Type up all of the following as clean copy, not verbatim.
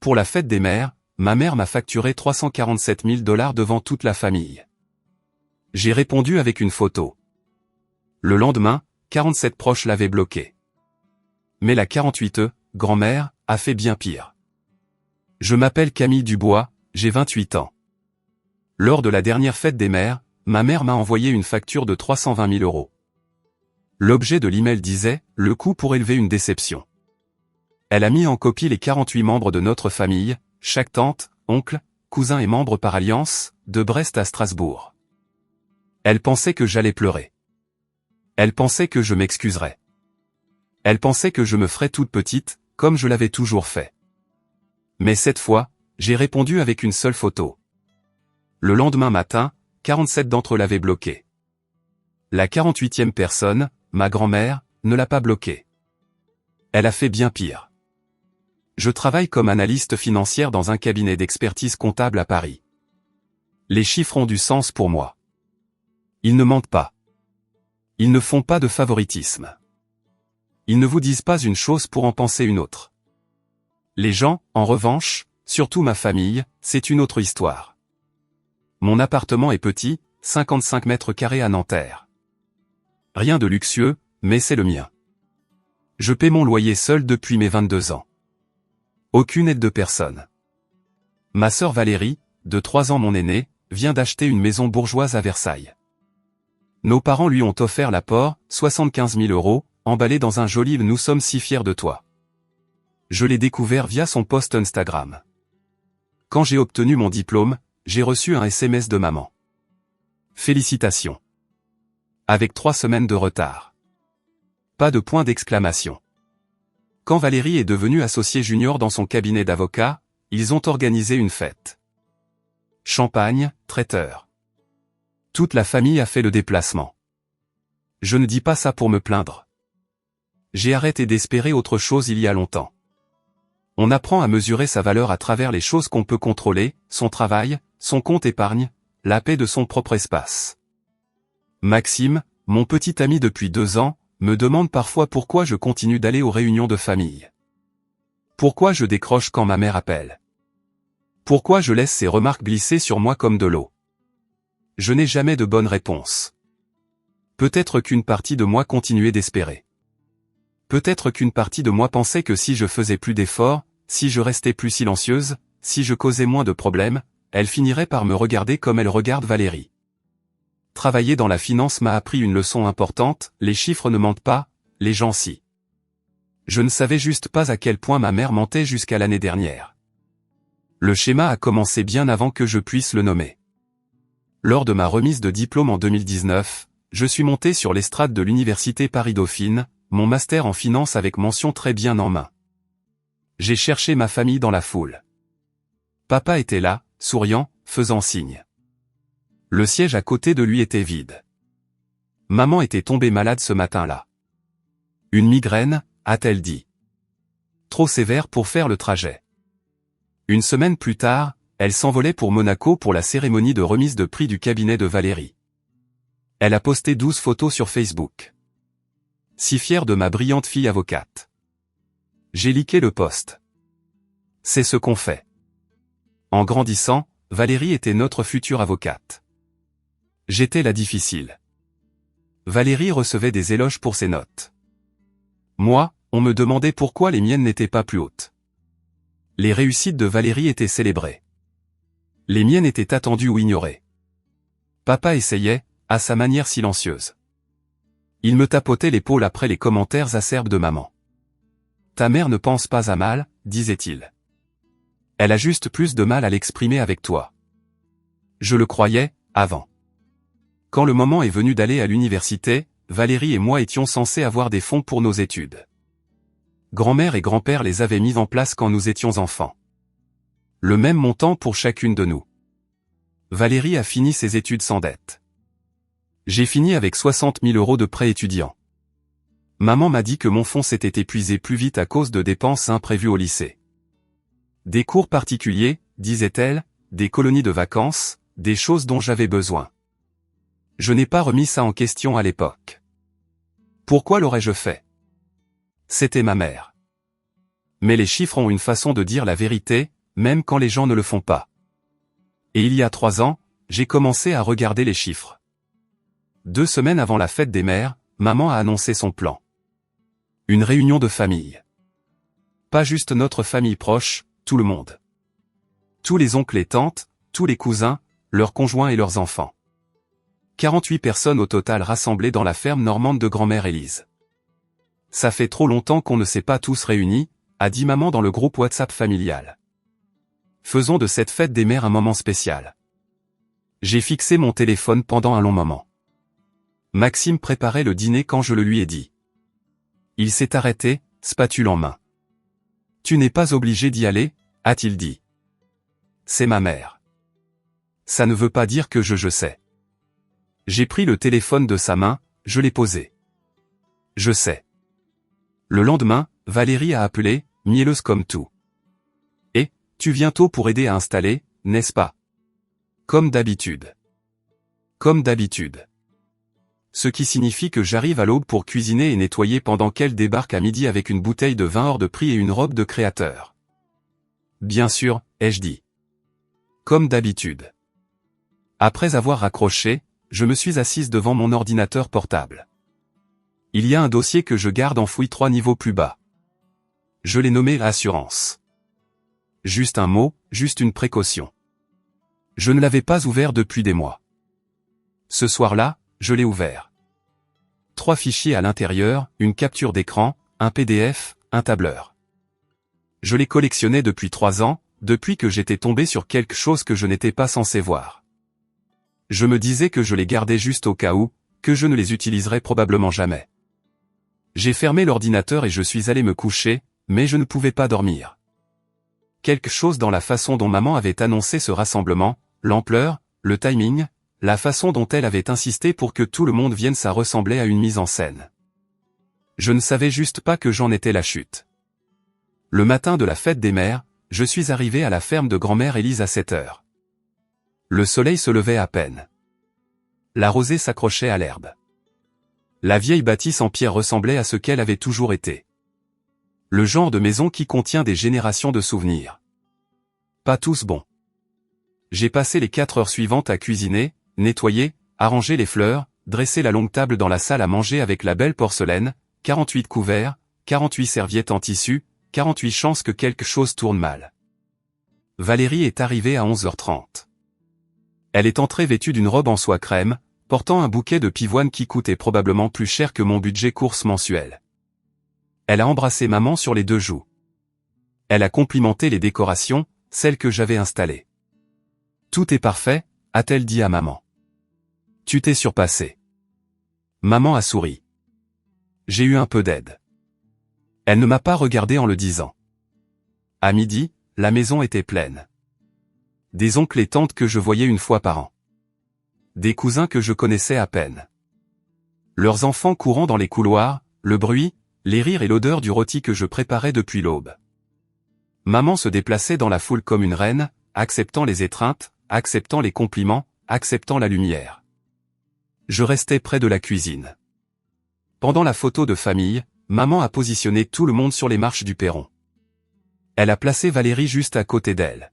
Pour la fête des mères, ma mère m'a facturé 347 000 $ devant toute la famille. J'ai répondu avec une photo. Le lendemain, 47 proches l'avaient bloqué. Mais la 48e, grand-mère, a fait bien pire. Je m'appelle Camille Dubois, j'ai 28 ans. Lors de la dernière fête des mères, ma mère m'a envoyé une facture de 320 000 €. L'objet de l'email disait « Le coût pour élever une déception ». Elle a mis en copie les 48 membres de notre famille, chaque tante, oncle, cousin et membre par alliance, de Brest à Strasbourg. Elle pensait que j'allais pleurer. Elle pensait que je m'excuserais. Elle pensait que je me ferais toute petite, comme je l'avais toujours fait. Mais cette fois, j'ai répondu avec une seule photo. Le lendemain matin, 47 d'entre eux l'avaient bloqué. La 48e personne, ma grand-mère, ne l'a pas bloqué. Elle a fait bien pire. Je travaille comme analyste financière dans un cabinet d'expertise comptable à Paris. Les chiffres ont du sens pour moi. Ils ne mentent pas. Ils ne font pas de favoritisme. Ils ne vous disent pas une chose pour en penser une autre. Les gens, en revanche, surtout ma famille, c'est une autre histoire. Mon appartement est petit, 55 mètres carrés à Nanterre. Rien de luxueux, mais c'est le mien. Je paie mon loyer seul depuis mes 22 ans. Aucune aide de personne. Ma sœur Valérie, de 3 ans mon aînée, vient d'acheter une maison bourgeoise à Versailles. Nos parents lui ont offert l'apport, 75 000 €, emballé dans un joli « Nous sommes si fiers de toi ». Je l'ai découvert via son post Instagram. Quand j'ai obtenu mon diplôme, j'ai reçu un SMS de maman. Félicitations. Avec 3 semaines de retard. Pas de point d'exclamation. Quand Valérie est devenue associée junior dans son cabinet d'avocat, ils ont organisé une fête. Champagne, traiteur. Toute la famille a fait le déplacement. Je ne dis pas ça pour me plaindre. J'ai arrêté d'espérer autre chose il y a longtemps. On apprend à mesurer sa valeur à travers les choses qu'on peut contrôler, son travail, son compte épargne, la paix de son propre espace. Maxime, mon petit ami depuis 2 ans, me demande parfois pourquoi je continue d'aller aux réunions de famille. Pourquoi je décroche quand ma mère appelle. Pourquoi je laisse ses remarques glisser sur moi comme de l'eau. Je n'ai jamais de bonne réponse. Peut-être qu'une partie de moi continuait d'espérer. Peut-être qu'une partie de moi pensait que si je faisais plus d'efforts, si je restais plus silencieuse, si je causais moins de problèmes, elle finirait par me regarder comme elle regarde Valérie. Travailler dans la finance m'a appris une leçon importante, les chiffres ne mentent pas, les gens si. Je ne savais juste pas à quel point ma mère mentait jusqu'à l'année dernière. Le schéma a commencé bien avant que je puisse le nommer. Lors de ma remise de diplôme en 2019, je suis monté sur l'estrade de l'université Paris-Dauphine, mon master en finance avec mention très bien en main. J'ai cherché ma famille dans la foule. Papa était là, souriant, faisant signe. Le siège à côté de lui était vide. Maman était tombée malade ce matin-là. Une migraine, a-t-elle dit. Trop sévère pour faire le trajet. Une semaine plus tard, elle s'envolait pour Monaco pour la cérémonie de remise de prix du cabinet de Valérie. Elle a posté 12 photos sur Facebook. Si fière de ma brillante fille avocate. J'ai liké le post. C'est ce qu'on fait. En grandissant, Valérie était notre future avocate. J'étais la difficile. Valérie recevait des éloges pour ses notes. Moi, on me demandait pourquoi les miennes n'étaient pas plus hautes. Les réussites de Valérie étaient célébrées. Les miennes étaient attendues ou ignorées. Papa essayait, à sa manière silencieuse. Il me tapotait l'épaule après les commentaires acerbes de maman. Ta mère ne pense pas à mal, disait-il. Elle a juste plus de mal à l'exprimer avec toi. Je le croyais, avant. Quand le moment est venu d'aller à l'université, Valérie et moi étions censés avoir des fonds pour nos études. Grand-mère et grand-père les avaient mis en place quand nous étions enfants. Le même montant pour chacune de nous. Valérie a fini ses études sans dette. J'ai fini avec 60 000 € de prêt étudiant. Maman m'a dit que mon fonds s'était épuisé plus vite à cause de dépenses imprévues au lycée. Des cours particuliers, disait-elle, des colonies de vacances, des choses dont j'avais besoin. Je n'ai pas remis ça en question à l'époque. Pourquoi l'aurais-je fait? C'était ma mère. Mais les chiffres ont une façon de dire la vérité, même quand les gens ne le font pas. Et il y a 3 ans, j'ai commencé à regarder les chiffres. 2 semaines avant la fête des mères, maman a annoncé son plan. Une réunion de famille. Pas juste notre famille proche, tout le monde. Tous les oncles et tantes, tous les cousins, leurs conjoints et leurs enfants. 48 personnes au total rassemblées dans la ferme normande de grand-mère Élise. Ça fait trop longtemps qu'on ne s'est pas tous réunis, a dit maman dans le groupe WhatsApp familial. Faisons de cette fête des mères un moment spécial. J'ai fixé mon téléphone pendant un long moment. Maxime préparait le dîner quand je le lui ai dit. Il s'est arrêté, spatule en main. Tu n'es pas obligé d'y aller, a-t-il dit. C'est ma mère. Ça ne veut pas dire que je sais. J'ai pris le téléphone de sa main, je l'ai posé. Je sais. Le lendemain, Valérie a appelé, mielleuse comme tout. Et, tu viens tôt pour aider à installer, n'est-ce pas? Comme d'habitude. Comme d'habitude. Ce qui signifie que j'arrive à l'aube pour cuisiner et nettoyer pendant qu'elle débarque à midi avec une bouteille de vin hors de prix et une robe de créateur. Bien sûr, ai-je dit. Comme d'habitude. Après avoir raccroché, je me suis assise devant mon ordinateur portable. Il y a un dossier que je garde enfoui 3 niveaux plus bas. Je l'ai nommé assurance. Juste un mot, juste une précaution. Je ne l'avais pas ouvert depuis des mois. Ce soir-là, je l'ai ouvert. 3 fichiers à l'intérieur, une capture d'écran, un PDF, un tableur. Je les collectionnais depuis 3 ans, depuis que j'étais tombé sur quelque chose que je n'étais pas censé voir. Je me disais que je les gardais juste au cas où, que je ne les utiliserais probablement jamais. J'ai fermé l'ordinateur et je suis allé me coucher, mais je ne pouvais pas dormir. Quelque chose dans la façon dont maman avait annoncé ce rassemblement, l'ampleur, le timing, la façon dont elle avait insisté pour que tout le monde vienne, ça ressemblait à une mise en scène. Je ne savais juste pas que j'en étais la chute. Le matin de la fête des mères, je suis arrivé à la ferme de grand-mère Élise à 7 heures. Le soleil se levait à peine. La rosée s'accrochait à l'herbe. La vieille bâtisse en pierre ressemblait à ce qu'elle avait toujours été. Le genre de maison qui contient des générations de souvenirs. Pas tous bons. J'ai passé les 4 heures suivantes à cuisiner, nettoyer, arranger les fleurs, dresser la longue table dans la salle à manger avec la belle porcelaine, 48 couverts, 48 serviettes en tissu, 48 chances que quelque chose tourne mal. Valérie est arrivée à 11h30. Elle est entrée vêtue d'une robe en soie crème, portant un bouquet de pivoine qui coûtait probablement plus cher que mon budget course mensuel. Elle a embrassé maman sur les 2 joues. Elle a complimenté les décorations, celles que j'avais installées. Tout est parfait, a-t-elle dit à maman. Tu t'es surpassée. Maman a souri. J'ai eu un peu d'aide. Elle ne m'a pas regardé en le disant. À midi, la maison était pleine. Des oncles et tantes que je voyais une fois par an. Des cousins que je connaissais à peine. Leurs enfants courant dans les couloirs, le bruit, les rires et l'odeur du rôti que je préparais depuis l'aube. Maman se déplaçait dans la foule comme une reine, acceptant les étreintes, acceptant les compliments, acceptant la lumière. Je restais près de la cuisine. Pendant la photo de famille, maman a positionné tout le monde sur les marches du perron. Elle a placé Valérie juste à côté d'elle.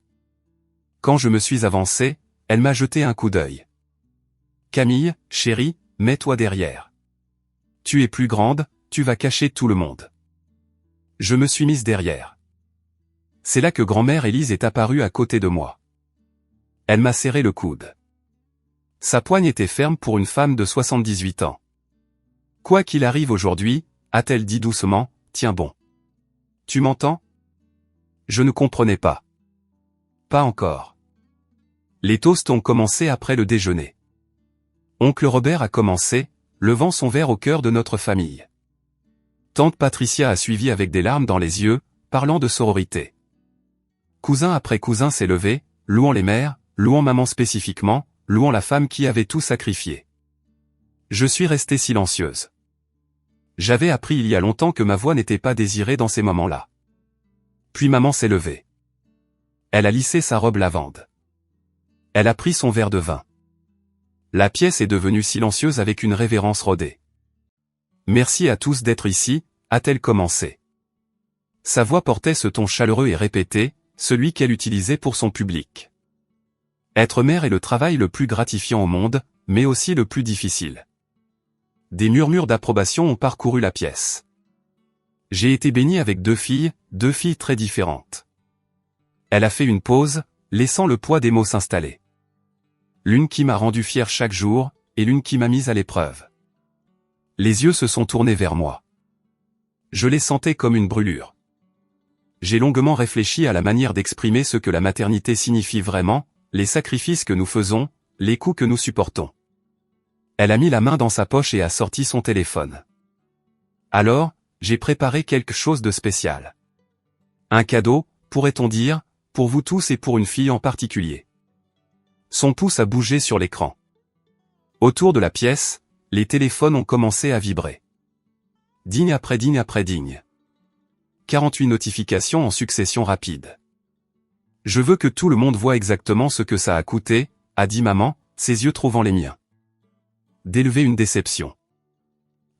Quand je me suis avancé, elle m'a jeté un coup d'œil. Camille, chérie, mets-toi derrière. Tu es plus grande, tu vas cacher tout le monde. Je me suis mise derrière. C'est là que grand-mère Élise est apparue à côté de moi. Elle m'a serré le coude. Sa poigne était ferme pour une femme de 78 ans. Quoi qu'il arrive aujourd'hui, a-t-elle dit doucement, tiens bon. Tu m'entends? Je ne comprenais pas. Pas encore. Les toasts ont commencé après le déjeuner. Oncle Robert a commencé, levant son verre au cœur de notre famille. Tante Patricia a suivi avec des larmes dans les yeux, parlant de sororité. Cousin après cousin s'est levé, louant les mères, louant maman spécifiquement, louant la femme qui avait tout sacrifié. Je suis restée silencieuse. J'avais appris il y a longtemps que ma voix n'était pas désirée dans ces moments-là. Puis maman s'est levée. Elle a lissé sa robe lavande. Elle a pris son verre de vin. La pièce est devenue silencieuse avec une révérence rodée. Merci à tous d'être ici, a-t-elle commencé. Sa voix portait ce ton chaleureux et répété, celui qu'elle utilisait pour son public. Être mère est le travail le plus gratifiant au monde, mais aussi le plus difficile. Des murmures d'approbation ont parcouru la pièce. J'ai été béni avec deux filles très différentes. Elle a fait une pause, laissant le poids des mots s'installer. L'une qui m'a rendu fier chaque jour, et l'une qui m'a mise à l'épreuve. Les yeux se sont tournés vers moi. Je les sentais comme une brûlure. J'ai longuement réfléchi à la manière d'exprimer ce que la maternité signifie vraiment, les sacrifices que nous faisons, les coups que nous supportons. Elle a mis la main dans sa poche et a sorti son téléphone. Alors, j'ai préparé quelque chose de spécial. Un cadeau, pourrait-on dire, pour vous tous et pour une fille en particulier. Son pouce a bougé sur l'écran. Autour de la pièce, les téléphones ont commencé à vibrer. Digne après digne après digne. 48 notifications en succession rapide. Je veux que tout le monde voie exactement ce que ça a coûté, a dit maman, ses yeux trouvant les miens. D'élever une déception.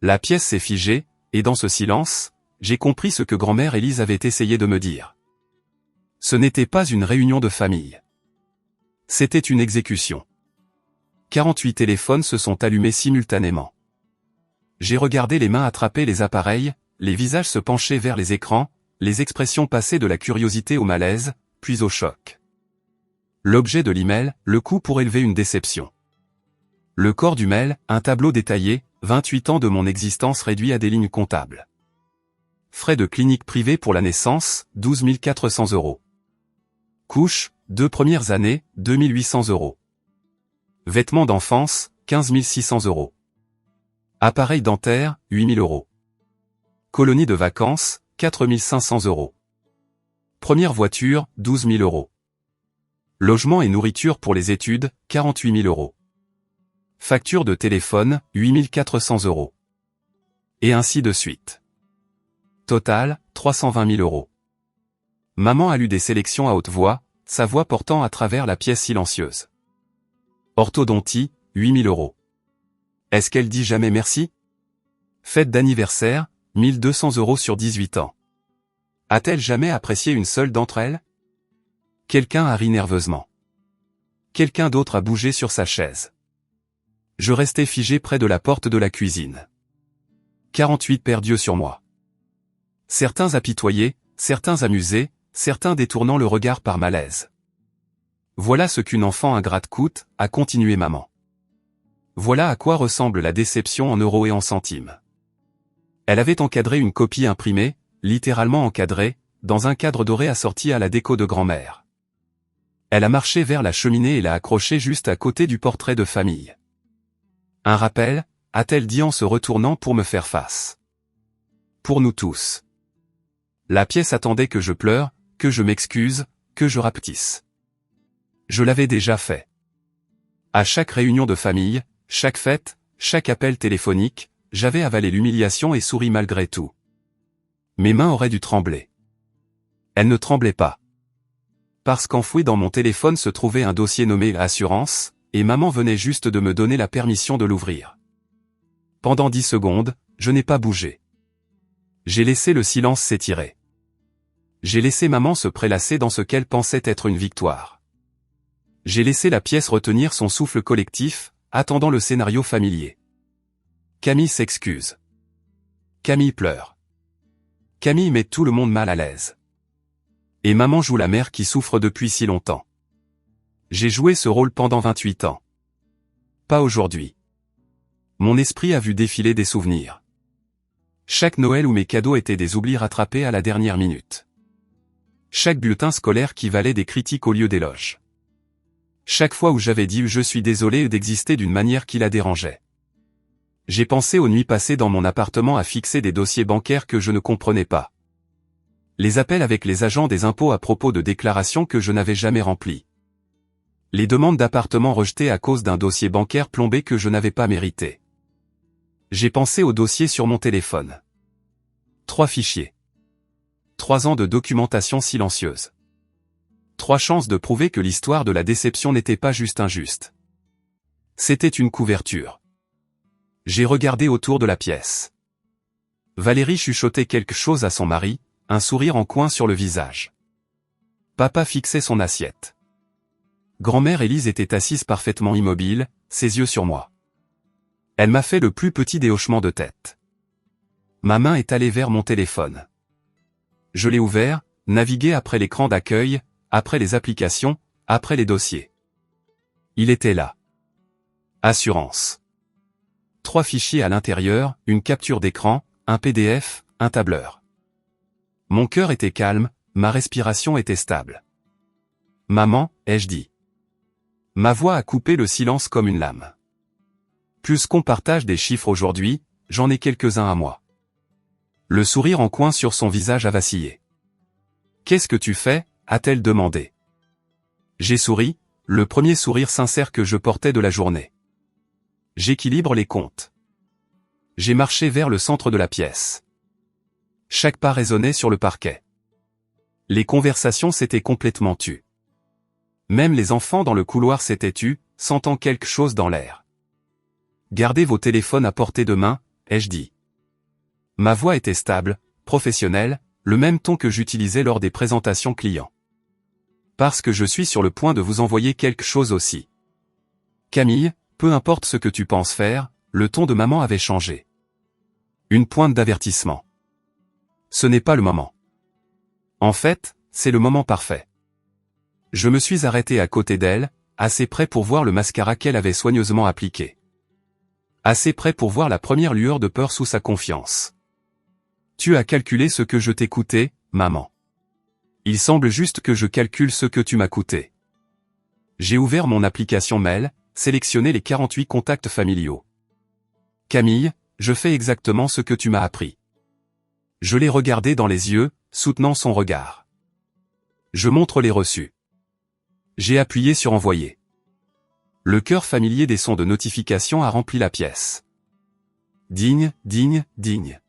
La pièce s'est figée, et dans ce silence, j'ai compris ce que grand-mère Élise avait essayé de me dire. Ce n'était pas une réunion de famille. C'était une exécution. 48 téléphones se sont allumés simultanément. J'ai regardé les mains attraper les appareils, les visages se pencher vers les écrans, les expressions passer de la curiosité au malaise, puis au choc. L'objet de l'email, le coup pour élever une déception. Le corps du mail, un tableau détaillé, 28 ans de mon existence réduit à des lignes comptables. Frais de clinique privée pour la naissance, 12 400 €. Couche, 2 premières années, 2 800 €. Vêtements d'enfance, 15 600 €. Appareil dentaire, 8 000 €. Colonie de vacances, 4 500 €. Première voiture, 12 000 €. Logement et nourriture pour les études, 48 000 €. Facture de téléphone, 8 400 €. Et ainsi de suite. Total, 320 000 €. Maman a lu des sélections à haute voix, sa voix portant à travers la pièce silencieuse. Orthodontie, 8 000 €. Est-ce qu'elle dit jamais merci? Fête d'anniversaire, 1 200 € sur 18 ans. A-t-elle jamais apprécié une seule d'entre elles? Quelqu'un a ri nerveusement. Quelqu'un d'autre a bougé sur sa chaise. Je restais figé près de la porte de la cuisine. 48 paires d'yeux sur moi. Certains apitoyés, certains amusés, certains détournant le regard par malaise. Voilà ce qu'une enfant ingrate coûte, a continué maman. Voilà à quoi ressemble la déception en euros et en centimes. Elle avait encadré une copie imprimée, littéralement encadrée, dans un cadre doré assorti à la déco de grand-mère. Elle a marché vers la cheminée et l'a accrochée juste à côté du portrait de famille. Un rappel, a-t-elle dit en se retournant pour me faire face. Pour nous tous. La pièce attendait que je pleure, que je m'excuse, que je rapetisse. Je l'avais déjà fait. À chaque réunion de famille, chaque fête, chaque appel téléphonique, j'avais avalé l'humiliation et souri malgré tout. Mes mains auraient dû trembler. Elles ne tremblaient pas. Parce qu'enfoui dans mon téléphone se trouvait un dossier nommé Assurance, et maman venait juste de me donner la permission de l'ouvrir. Pendant 10 secondes, je n'ai pas bougé. J'ai laissé le silence s'étirer. J'ai laissé maman se prélasser dans ce qu'elle pensait être une victoire. J'ai laissé la pièce retenir son souffle collectif, attendant le scénario familier. Camille s'excuse. Camille pleure. Camille met tout le monde mal à l'aise. Et maman joue la mère qui souffre depuis si longtemps. J'ai joué ce rôle pendant 28 ans. Pas aujourd'hui. Mon esprit a vu défiler des souvenirs. Chaque Noël où mes cadeaux étaient des oublis rattrapés à la dernière minute. Chaque bulletin scolaire qui valait des critiques au lieu d'éloges. Chaque fois où j'avais dit « je suis désolé » d'exister d'une manière qui la dérangeait. J'ai pensé aux nuits passées dans mon appartement à fixer des dossiers bancaires que je ne comprenais pas. Les appels avec les agents des impôts à propos de déclarations que je n'avais jamais remplies. Les demandes d'appartements rejetées à cause d'un dossier bancaire plombé que je n'avais pas mérité. J'ai pensé au dossier sur mon téléphone. 3 fichiers. 3 ans de documentation silencieuse. 3 chances de prouver que l'histoire de la déception n'était pas juste injuste. C'était une couverture. J'ai regardé autour de la pièce. Valérie chuchotait quelque chose à son mari, un sourire en coin sur le visage. Papa fixait son assiette. Grand-mère Élise était assise parfaitement immobile, ses yeux sur moi. Elle m'a fait le plus petit des hochements de tête. Ma main est allée vers mon téléphone. Je l'ai ouvert, navigué après l'écran d'accueil, après les applications, après les dossiers. Il était là. Assurance. 3 fichiers à l'intérieur, une capture d'écran, un PDF, un tableur. Mon cœur était calme, ma respiration était stable. Maman, ai-je dit. Ma voix a coupé le silence comme une lame. Puisqu'on partage des chiffres aujourd'hui, j'en ai quelques-uns à moi. Le sourire en coin sur son visage a vacillé. Qu'est-ce que tu fais, a-t-elle demandé. J'ai souri, le premier sourire sincère que je portais de la journée. J'équilibre les comptes. J'ai marché vers le centre de la pièce. Chaque pas résonnait sur le parquet. Les conversations s'étaient complètement tues. Même les enfants dans le couloir s'étaient tus, sentant quelque chose dans l'air. Gardez vos téléphones à portée de main, ai-je dit. Ma voix était stable, professionnelle, le même ton que j'utilisais lors des présentations clients. Parce que je suis sur le point de vous envoyer quelque chose aussi. Camille, peu importe ce que tu penses faire, le ton de maman avait changé. Une pointe d'avertissement. Ce n'est pas le moment. En fait, c'est le moment parfait. Je me suis arrêté à côté d'elle, assez près pour voir le mascara qu'elle avait soigneusement appliqué. Assez près pour voir la première lueur de peur sous sa confiance. Tu as calculé ce que je t'ai coûté, maman. Il semble juste que je calcule ce que tu m'as coûté. J'ai ouvert mon application mail, sélectionné les 48 contacts familiaux. Camille, je fais exactement ce que tu m'as appris. Je l'ai regardé dans les yeux, soutenant son regard. Je montre les reçus. J'ai appuyé sur envoyer. Le cœur familier des sons de notification a rempli la pièce. Digne, digne, digne.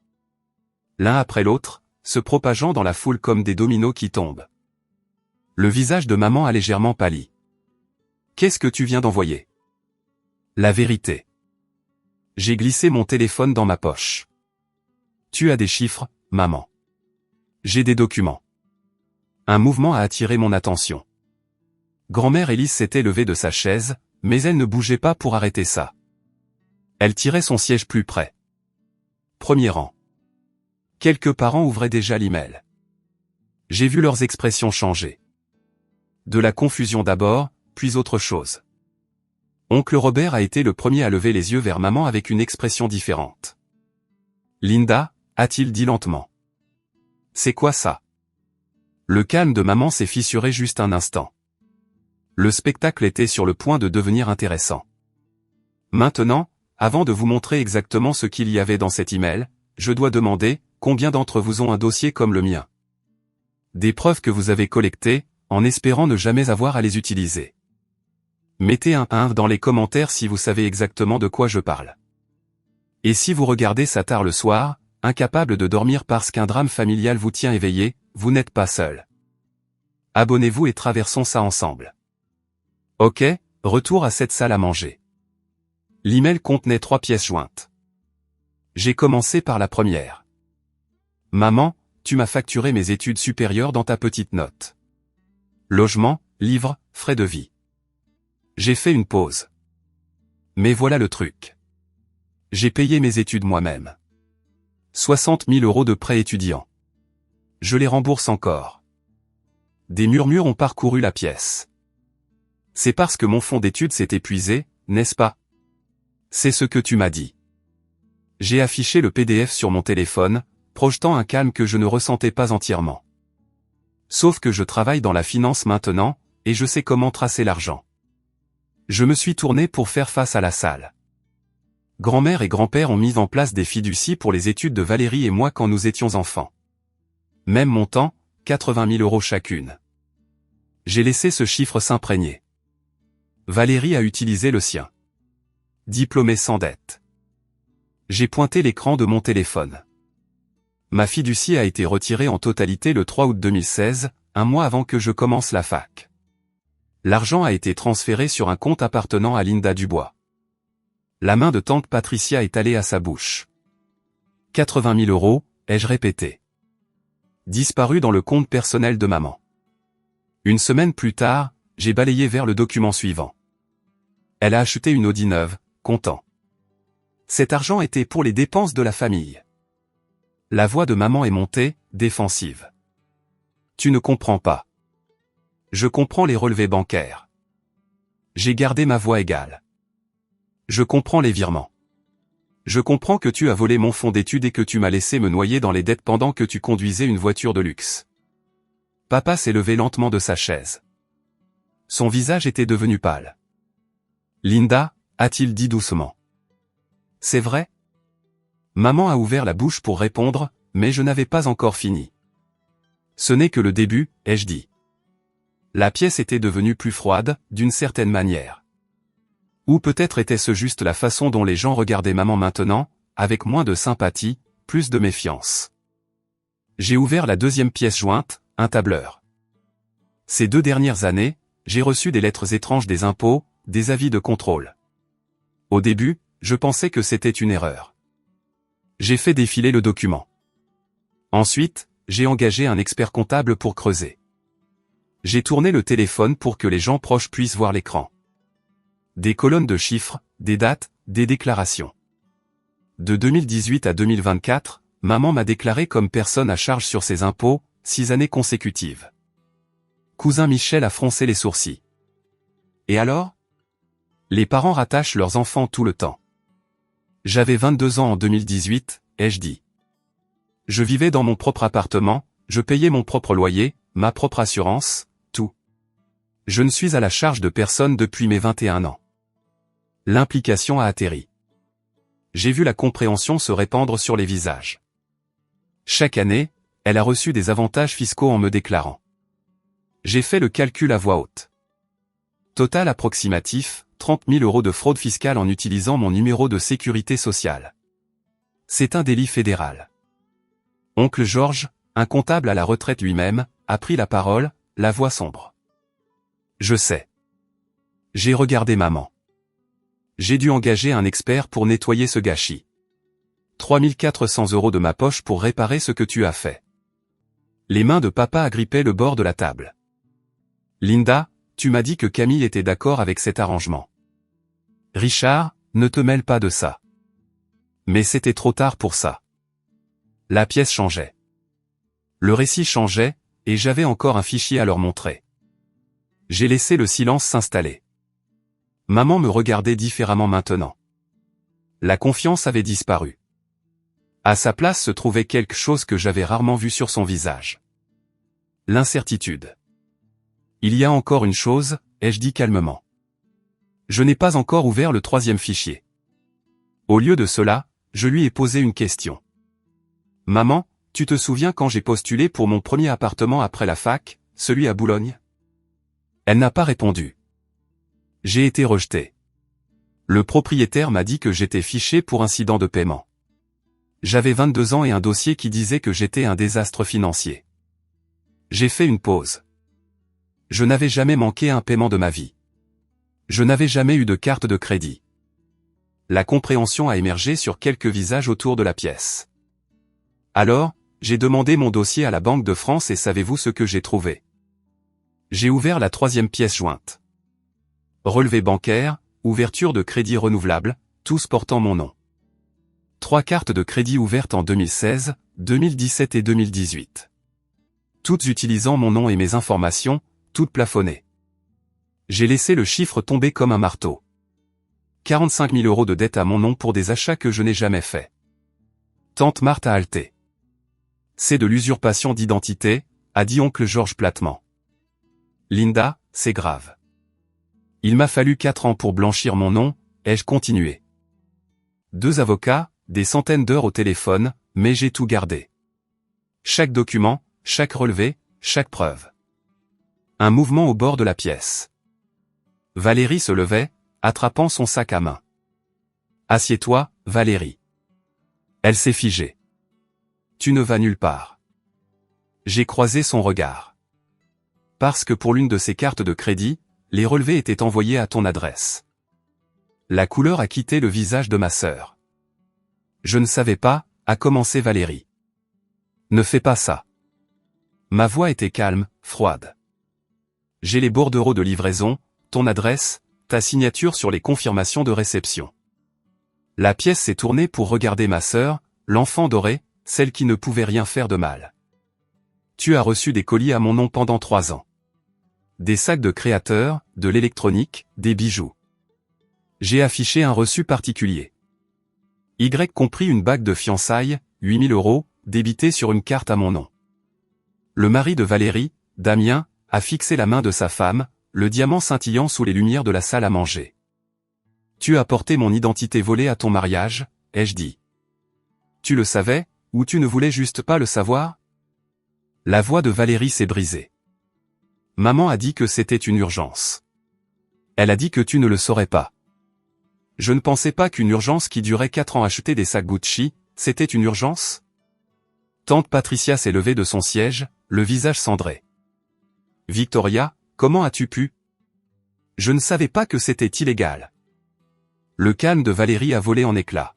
L'un après l'autre, se propageant dans la foule comme des dominos qui tombent. Le visage de maman a légèrement pâli. Qu'est-ce que tu viens d'envoyer? La vérité. J'ai glissé mon téléphone dans ma poche. Tu as des chiffres, maman. J'ai des documents. Un mouvement a attiré mon attention. Grand-mère Élise s'était levée de sa chaise, mais elle ne bougeait pas pour arrêter ça. Elle tirait son siège plus près. Premier rang. Quelques parents ouvraient déjà l'email. J'ai vu leurs expressions changer. De la confusion d'abord, puis autre chose. Oncle Robert a été le premier à lever les yeux vers maman avec une expression différente. Linda, a-t-il dit lentement. C'est quoi ça? Le calme de maman s'est fissuré juste un instant. Le spectacle était sur le point de devenir intéressant. Maintenant, avant de vous montrer exactement ce qu'il y avait dans cet email, je dois demander, combien d'entre vous ont un dossier comme le mien? Des preuves que vous avez collectées, en espérant ne jamais avoir à les utiliser. Mettez un 1 dans les commentaires si vous savez exactement de quoi je parle. Et si vous regardez ça tard le soir, incapable de dormir parce qu'un drame familial vous tient éveillé, vous n'êtes pas seul. Abonnez-vous et traversons ça ensemble. Ok, retour à cette salle à manger. L'email contenait 3 pièces jointes. J'ai commencé par la première. Maman, tu m'as facturé mes études supérieures dans ta petite note. Logement, livres, frais de vie. J'ai fait une pause. Mais voilà le truc. J'ai payé mes études moi-même. 60 000 € de prêt étudiant. Je les rembourse encore. Des murmures ont parcouru la pièce. C'est parce que mon fonds d'études s'est épuisé, n'est-ce pas? C'est ce que tu m'as dit. J'ai affiché le PDF sur mon téléphone, projetant un calme que je ne ressentais pas entièrement. Sauf que je travaille dans la finance maintenant, et je sais comment tracer l'argent. Je me suis tourné pour faire face à la salle. Grand-mère et grand-père ont mis en place des fiducies pour les études de Valérie et moi quand nous étions enfants. Même montant, 80 000 € chacune. J'ai laissé ce chiffre s'imprégner. Valérie a utilisé le sien. Diplômée sans dette. J'ai pointé l'écran de mon téléphone. Ma fiducie a été retirée en totalité le 3 août 2016, un mois avant que je commence la fac. L'argent a été transféré sur un compte appartenant à Linda Dubois. La main de tante Patricia est allée à sa bouche. 80 000 €, ai-je répété. Disparu dans le compte personnel de maman. Une semaine plus tard, j'ai balayé vers le document suivant. Elle a acheté une Audi neuve, content. Cet argent était pour les dépenses de la famille. La voix de maman est montée, défensive. Tu ne comprends pas. Je comprends les relevés bancaires. J'ai gardé ma voix égale. Je comprends les virements. Je comprends que tu as volé mon fonds d'études et que tu m'as laissé me noyer dans les dettes pendant que tu conduisais une voiture de luxe. Papa s'est levé lentement de sa chaise. Son visage était devenu pâle. Linda, a-t-il dit doucement. C'est vrai? Maman a ouvert la bouche pour répondre, mais je n'avais pas encore fini. Ce n'est que le début, ai-je dit. La pièce était devenue plus froide, d'une certaine manière. Ou peut-être était-ce juste la façon dont les gens regardaient maman maintenant, avec moins de sympathie, plus de méfiance. J'ai ouvert la deuxième pièce jointe, un tableur. Ces 2 dernières années, j'ai reçu des lettres étranges des impôts, des avis de contrôle. Au début, je pensais que c'était une erreur. J'ai fait défiler le document. Ensuite, j'ai engagé un expert comptable pour creuser. J'ai tourné le téléphone pour que les gens proches puissent voir l'écran. Des colonnes de chiffres, des dates, des déclarations. De 2018 à 2024, maman m'a déclaré comme personne à charge sur ses impôts, 6 années consécutives. Cousin Michel a froncé les sourcils. Et alors? Les parents rattachent leurs enfants tout le temps. J'avais 22 ans en 2018, ai-je dit. Je vivais dans mon propre appartement, je payais mon propre loyer, ma propre assurance, tout. Je ne suis à la charge de personne depuis mes 21 ans. L'implication a atterri. J'ai vu la compréhension se répandre sur les visages. Chaque année, elle a reçu des avantages fiscaux en me déclarant. J'ai fait le calcul à voix haute. Total approximatif, 30 000 € de fraude fiscale en utilisant mon numéro de sécurité sociale. C'est un délit fédéral. Oncle Georges, un comptable à la retraite lui-même, a pris la parole, la voix sombre. Je sais. J'ai regardé maman. J'ai dû engager un expert pour nettoyer ce gâchis. 3 400 € de ma poche pour réparer ce que tu as fait. Les mains de papa agrippaient le bord de la table. Linda, tu m'as dit que Camille était d'accord avec cet arrangement. Richard, ne te mêle pas de ça. Mais c'était trop tard pour ça. La pièce changeait. Le récit changeait, et j'avais encore un fichier à leur montrer. J'ai laissé le silence s'installer. Maman me regardait différemment maintenant. La confiance avait disparu. À sa place se trouvait quelque chose que j'avais rarement vu sur son visage. L'incertitude. Il y a encore une chose, ai-je dit calmement. Je n'ai pas encore ouvert le 3e fichier. Au lieu de cela, je lui ai posé une question. Maman, tu te souviens quand j'ai postulé pour mon premier appartement après la fac, celui à Boulogne? Elle n'a pas répondu. J'ai été rejeté. Le propriétaire m'a dit que j'étais fiché pour incident de paiement. J'avais 22 ans et un dossier qui disait que j'étais un désastre financier. J'ai fait une pause. Je n'avais jamais manqué un paiement de ma vie. Je n'avais jamais eu de carte de crédit. La compréhension a émergé sur quelques visages autour de la pièce. Alors, j'ai demandé mon dossier à la Banque de France et savez-vous ce que j'ai trouvé? J'ai ouvert la 3e pièce jointe. Relevé bancaire, ouverture de crédit renouvelable, tous portant mon nom. 3 cartes de crédit ouvertes en 2016, 2017 et 2018. Toutes utilisant mon nom et mes informations, toutes plafonnées. J'ai laissé le chiffre tomber comme un marteau. 45 000 € de dette à mon nom pour des achats que je n'ai jamais faits. Tante Marthe a halté. C'est de l'usurpation d'identité, a dit oncle Georges platement. Linda, c'est grave. Il m'a fallu 4 ans pour blanchir mon nom, ai-je continué. 2 avocats, des centaines d'heures au téléphone, mais j'ai tout gardé. Chaque document, chaque relevé, chaque preuve. Un mouvement au bord de la pièce. Valérie se levait, attrapant son sac à main. Assieds-toi, Valérie. Elle s'est figée. Tu ne vas nulle part. J'ai croisé son regard. Parce que pour l'une de ces cartes de crédit, les relevés étaient envoyés à ton adresse. La couleur a quitté le visage de ma sœur. Je ne savais pas, a commencé Valérie. Ne fais pas ça. Ma voix était calme, froide. J'ai les bordereaux de livraison, ton adresse, ta signature sur les confirmations de réception. La pièce s'est tournée pour regarder ma sœur, l'enfant doré, celle qui ne pouvait rien faire de mal. Tu as reçu des colis à mon nom pendant 3 ans. Des sacs de créateurs, de l'électronique, des bijoux. J'ai affiché un reçu particulier. Y compris une bague de fiançailles, 8 000 €, débitée sur une carte à mon nom. Le mari de Valérie, Damien, a fixé la main de sa femme, le diamant scintillant sous les lumières de la salle à manger. Tu as porté mon identité volée à ton mariage, ai-je dit. Tu le savais, ou tu ne voulais juste pas le savoir? La voix de Valérie s'est brisée. Maman a dit que c'était une urgence. Elle a dit que tu ne le saurais pas. Je ne pensais pas qu'une urgence qui durait 4 ans acheter des sacs Gucci, c'était une urgence? Tante Patricia s'est levée de son siège, le visage cendré. Victoria, comment as-tu pu? Je ne savais pas que c'était illégal. Le calme de Valérie a volé en éclats.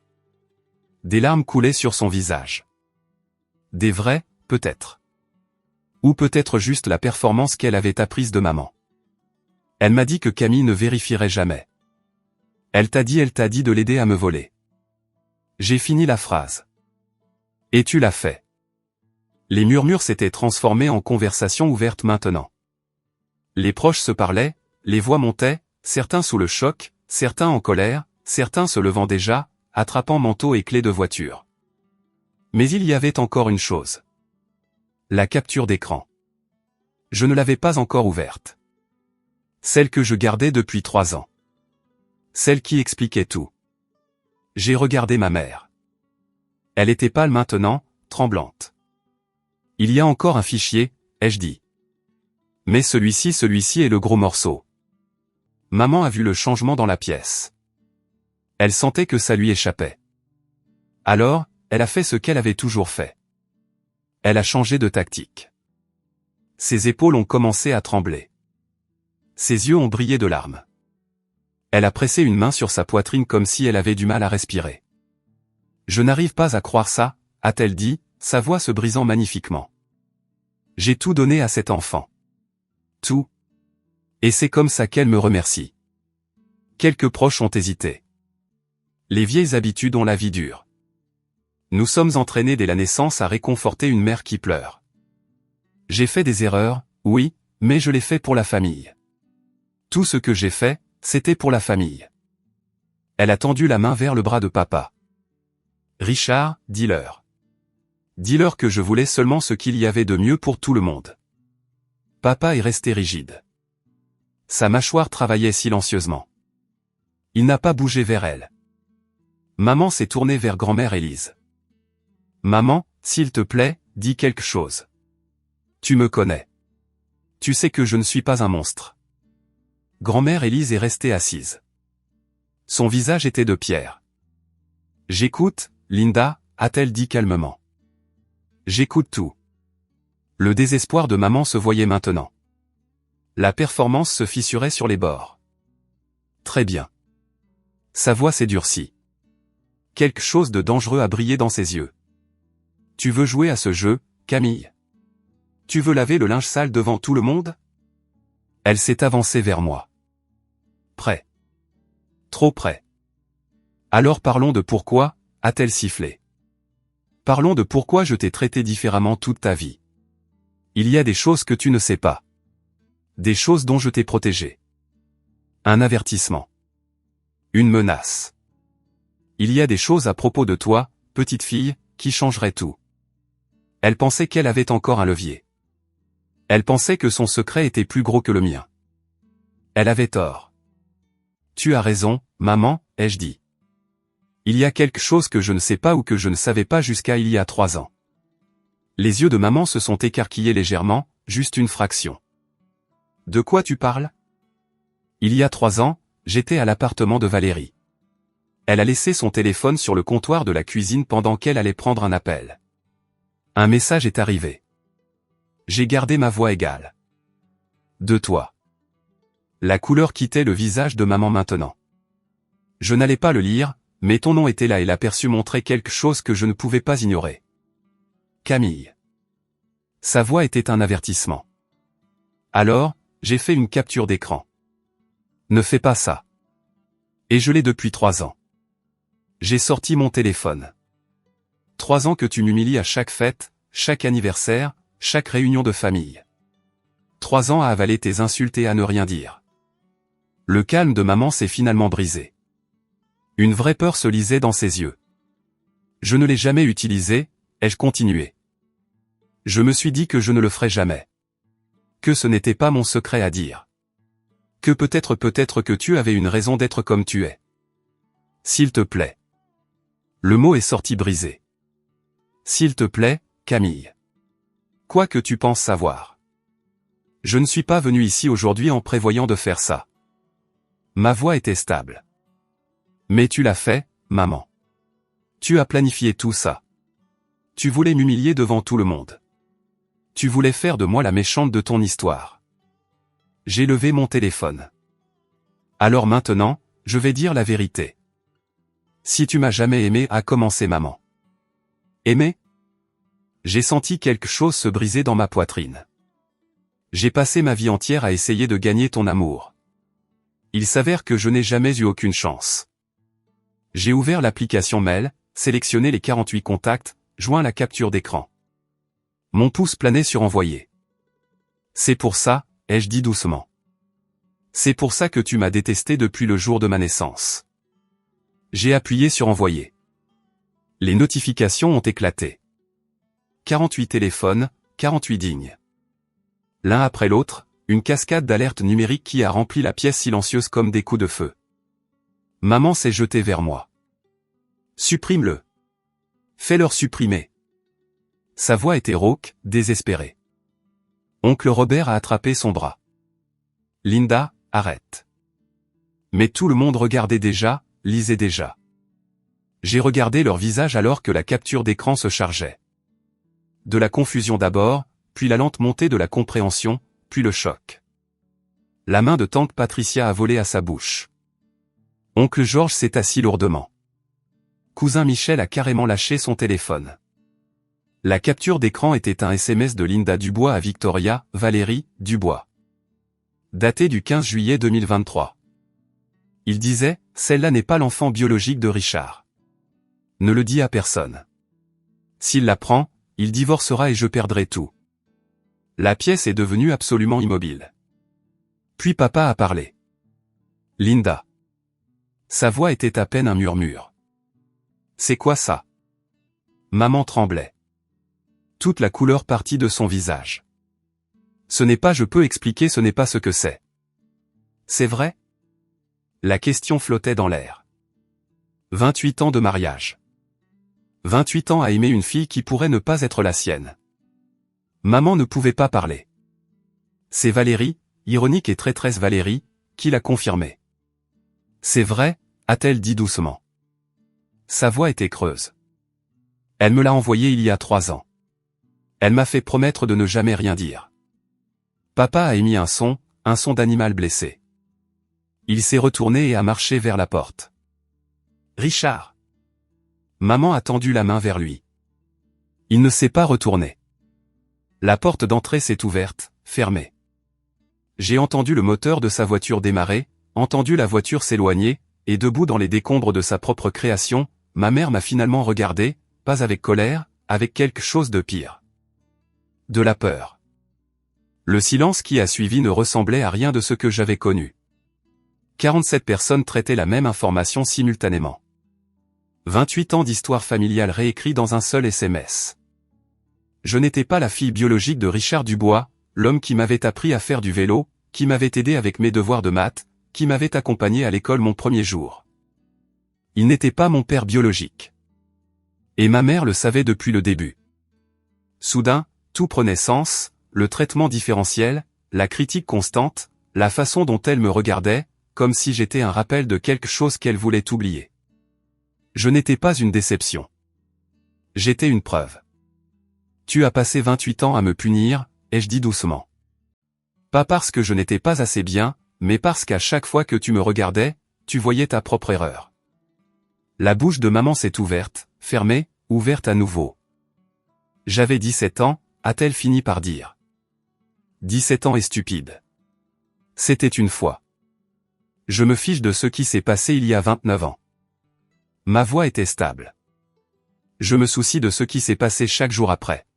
Des larmes coulaient sur son visage. Des vraies, peut-être. Ou peut-être juste la performance qu'elle avait apprise de maman. Elle m'a dit que Camille ne vérifierait jamais. Elle t'a dit de l'aider à me voler. J'ai fini la phrase. Et tu l'as fait. Les murmures s'étaient transformés en conversation ouverte maintenant. Les proches se parlaient, les voix montaient, certains sous le choc, certains en colère, certains se levant déjà, attrapant manteaux et clés de voiture. Mais il y avait encore une chose. La capture d'écran. Je ne l'avais pas encore ouverte. Celle que je gardais depuis 3 ans. Celle qui expliquait tout. J'ai regardé ma mère. Elle était pâle maintenant, tremblante. Il y a encore un fichier, ai-je dit. Mais celui-ci est le gros morceau. Maman a vu le changement dans la pièce. Elle sentait que ça lui échappait. Alors, elle a fait ce qu'elle avait toujours fait. Elle a changé de tactique. Ses épaules ont commencé à trembler. Ses yeux ont brillé de larmes. Elle a pressé une main sur sa poitrine comme si elle avait du mal à respirer. Je n'arrive pas à croire ça, a-t-elle dit, sa voix se brisant magnifiquement. J'ai tout donné à cet enfant. Tout. Et c'est comme ça qu'elle me remercie. Quelques proches ont hésité. Les vieilles habitudes ont la vie dure. Nous sommes entraînés dès la naissance à réconforter une mère qui pleure. J'ai fait des erreurs, oui, mais je l'ai fait pour la famille. Tout ce que j'ai fait, c'était pour la famille. Elle a tendu la main vers le bras de papa. Richard, dis-leur. Dis-leur que je voulais seulement ce qu'il y avait de mieux pour tout le monde. Papa est resté rigide. Sa mâchoire travaillait silencieusement. Il n'a pas bougé vers elle. Maman s'est tournée vers grand-mère Élise. Maman, s'il te plaît, dis quelque chose. Tu me connais. Tu sais que je ne suis pas un monstre. Grand-mère Élise est restée assise. Son visage était de pierre. J'écoute, Linda, a-t-elle dit calmement. J'écoute tout. Le désespoir de maman se voyait maintenant. La performance se fissurait sur les bords. Très bien. Sa voix s'est durcie. Quelque chose de dangereux a brillé dans ses yeux. Tu veux jouer à ce jeu, Camille? Tu veux laver le linge sale devant tout le monde? Elle s'est avancée vers moi. Prêt. Trop près. Alors parlons de pourquoi, a-t-elle sifflé. Parlons de pourquoi je t'ai traité différemment toute ta vie. Il y a des choses que tu ne sais pas. Des choses dont je t'ai protégé. Un avertissement. Une menace. Il y a des choses à propos de toi, petite fille, qui changeraient tout. Elle pensait qu'elle avait encore un levier. Elle pensait que son secret était plus gros que le mien. Elle avait tort. Tu as raison, maman, ai-je dit. Il y a quelque chose que je ne sais pas ou que je ne savais pas jusqu'à il y a 3 ans. Les yeux de maman se sont écarquillés légèrement, juste une fraction. De quoi tu parles? Il y a 3 ans, j'étais à l'appartement de Valérie. Elle a laissé son téléphone sur le comptoir de la cuisine pendant qu'elle allait prendre un appel. Un message est arrivé. J'ai gardé ma voix égale. De toi. La couleur quittait le visage de maman maintenant. Je n'allais pas le lire, mais ton nom était là et l'aperçu montrait quelque chose que je ne pouvais pas ignorer. Camille. Sa voix était un avertissement. Alors, J'ai fait une capture d'écran. Ne fais pas ça. Et je l'ai depuis 3 ans. J'ai sorti mon téléphone. 3 ans que tu m'humilies à chaque fête, chaque anniversaire, chaque réunion de famille. 3 ans à avaler tes insultes et à ne rien dire. Le calme de maman s'est finalement brisé. Une vraie peur se lisait dans ses yeux. Je ne l'ai jamais utilisé, ai-je continué. Je me suis dit que je ne le ferais jamais. Que ce n'était pas mon secret à dire. Que peut-être que tu avais une raison d'être comme tu es. S'il te plaît. Le mot est sorti brisé. S'il te plaît, Camille. Quoi que tu penses savoir. Je ne suis pas venu ici aujourd'hui en prévoyant de faire ça. Ma voix était stable. Mais tu l'as fait, maman. Tu as planifié tout ça. Tu voulais m'humilier devant tout le monde. Tu voulais faire de moi la méchante de ton histoire. J'ai levé mon téléphone. Alors maintenant, je vais dire la vérité. Si tu m'as jamais aimé, a commencé maman. Aimé? J'ai senti quelque chose se briser dans ma poitrine. J'ai passé ma vie entière à essayer de gagner ton amour. Il s'avère que je n'ai jamais eu aucune chance. J'ai ouvert l'application Mail, sélectionné les 48 contacts, joint la capture d'écran. Mon pouce planait sur envoyer. C'est pour ça, ai-je dit doucement. C'est pour ça que tu m'as détesté depuis le jour de ma naissance. J'ai appuyé sur envoyer. Les notifications ont éclaté. 48 téléphones, 48 dignes. L'un après l'autre, une cascade d'alertes numériques qui a rempli la pièce silencieuse comme des coups de feu. Maman s'est jetée vers moi. Supprime-le. Fais-leur supprimer. Sa voix était rauque, désespérée. Oncle Robert a attrapé son bras. Linda, arrête. Mais tout le monde regardait déjà, lisait déjà. J'ai regardé leur visage alors que la capture d'écran se chargeait. De la confusion d'abord, puis la lente montée de la compréhension, puis le choc. La main de tante Patricia a volé à sa bouche. Oncle Georges s'est assis lourdement. Cousin Michel a carrément lâché son téléphone. La capture d'écran était un SMS de Linda Dubois à Victoria, Valérie, Dubois. Daté du 15 juillet 2023. Il disait, celle-là n'est pas l'enfant biologique de Richard. Ne le dis à personne. S'il l'apprend, il divorcera et je perdrai tout. La pièce est devenue absolument immobile. Puis papa a parlé. Linda. Sa voix était à peine un murmure. C'est quoi ça? Maman tremblait. Toute la couleur partit de son visage. Ce n'est pas je peux expliquer, ce n'est pas ce que c'est. C'est vrai? La question flottait dans l'air. 28 ans de mariage. 28 ans à aimer une fille qui pourrait ne pas être la sienne. Maman ne pouvait pas parler. C'est Valérie, ironique et traîtresse Valérie, qui l'a confirmé. C'est vrai, a-t-elle dit doucement. Sa voix était creuse. Elle me l'a envoyé il y a 3 ans. Elle m'a fait promettre de ne jamais rien dire. Papa a émis un son d'animal blessé. Il s'est retourné et a marché vers la porte. Richard. Maman a tendu la main vers lui. Il ne s'est pas retourné. La porte d'entrée s'est ouverte, fermée. J'ai entendu le moteur de sa voiture démarrer, entendu la voiture s'éloigner, et debout dans les décombres de sa propre création, ma mère m'a finalement regardé, pas avec colère, avec quelque chose de pire. De la peur. Le silence qui a suivi ne ressemblait à rien de ce que j'avais connu. 47 personnes traitaient la même information simultanément. 28 ans d'histoire familiale réécrit dans un seul SMS. Je n'étais pas la fille biologique de Richard Dubois, l'homme qui m'avait appris à faire du vélo, qui m'avait aidé avec mes devoirs de maths, qui m'avait accompagné à l'école mon premier jour. Il n'était pas mon père biologique. Et ma mère le savait depuis le début. Soudain, tout prenait sens, le traitement différentiel, la critique constante, la façon dont elle me regardait, comme si j'étais un rappel de quelque chose qu'elle voulait oublier. Je n'étais pas une déception. J'étais une preuve. Tu as passé 28 ans à me punir, ai-je dit doucement. Pas parce que je n'étais pas assez bien, mais parce qu'à chaque fois que tu me regardais, tu voyais ta propre erreur. La bouche de maman s'est ouverte, fermée, ouverte à nouveau. J'avais 17 ans, a-t-elle fini par dire. 17 ans et stupide. C'était une fois. Je me fiche de ce qui s'est passé il y a 29 ans. Ma voix était stable. Je me soucie de ce qui s'est passé chaque jour après.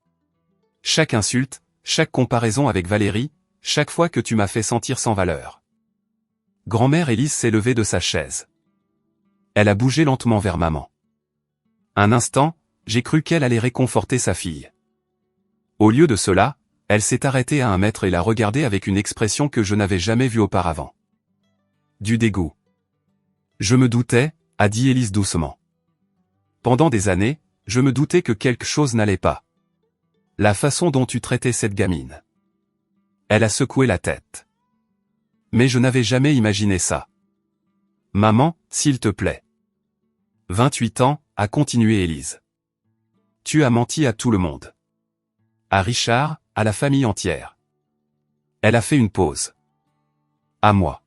Chaque insulte, chaque comparaison avec Valérie, chaque fois que tu m'as fait sentir sans valeur. Grand-mère Élise s'est levée de sa chaise. Elle a bougé lentement vers maman. Un instant, j'ai cru qu'elle allait réconforter sa fille. Au lieu de cela, elle s'est arrêtée à 1 mètre et l'a regardée avec une expression que je n'avais jamais vue auparavant. Du dégoût. Je me doutais, a dit Élise doucement. Pendant des années, je me doutais que quelque chose n'allait pas. La façon dont tu traitais cette gamine. Elle a secoué la tête. Mais je n'avais jamais imaginé ça. Maman, s'il te plaît. 28 ans, a continué Élise. Tu as menti à tout le monde. À Richard, à la famille entière. Elle a fait une pause. À moi.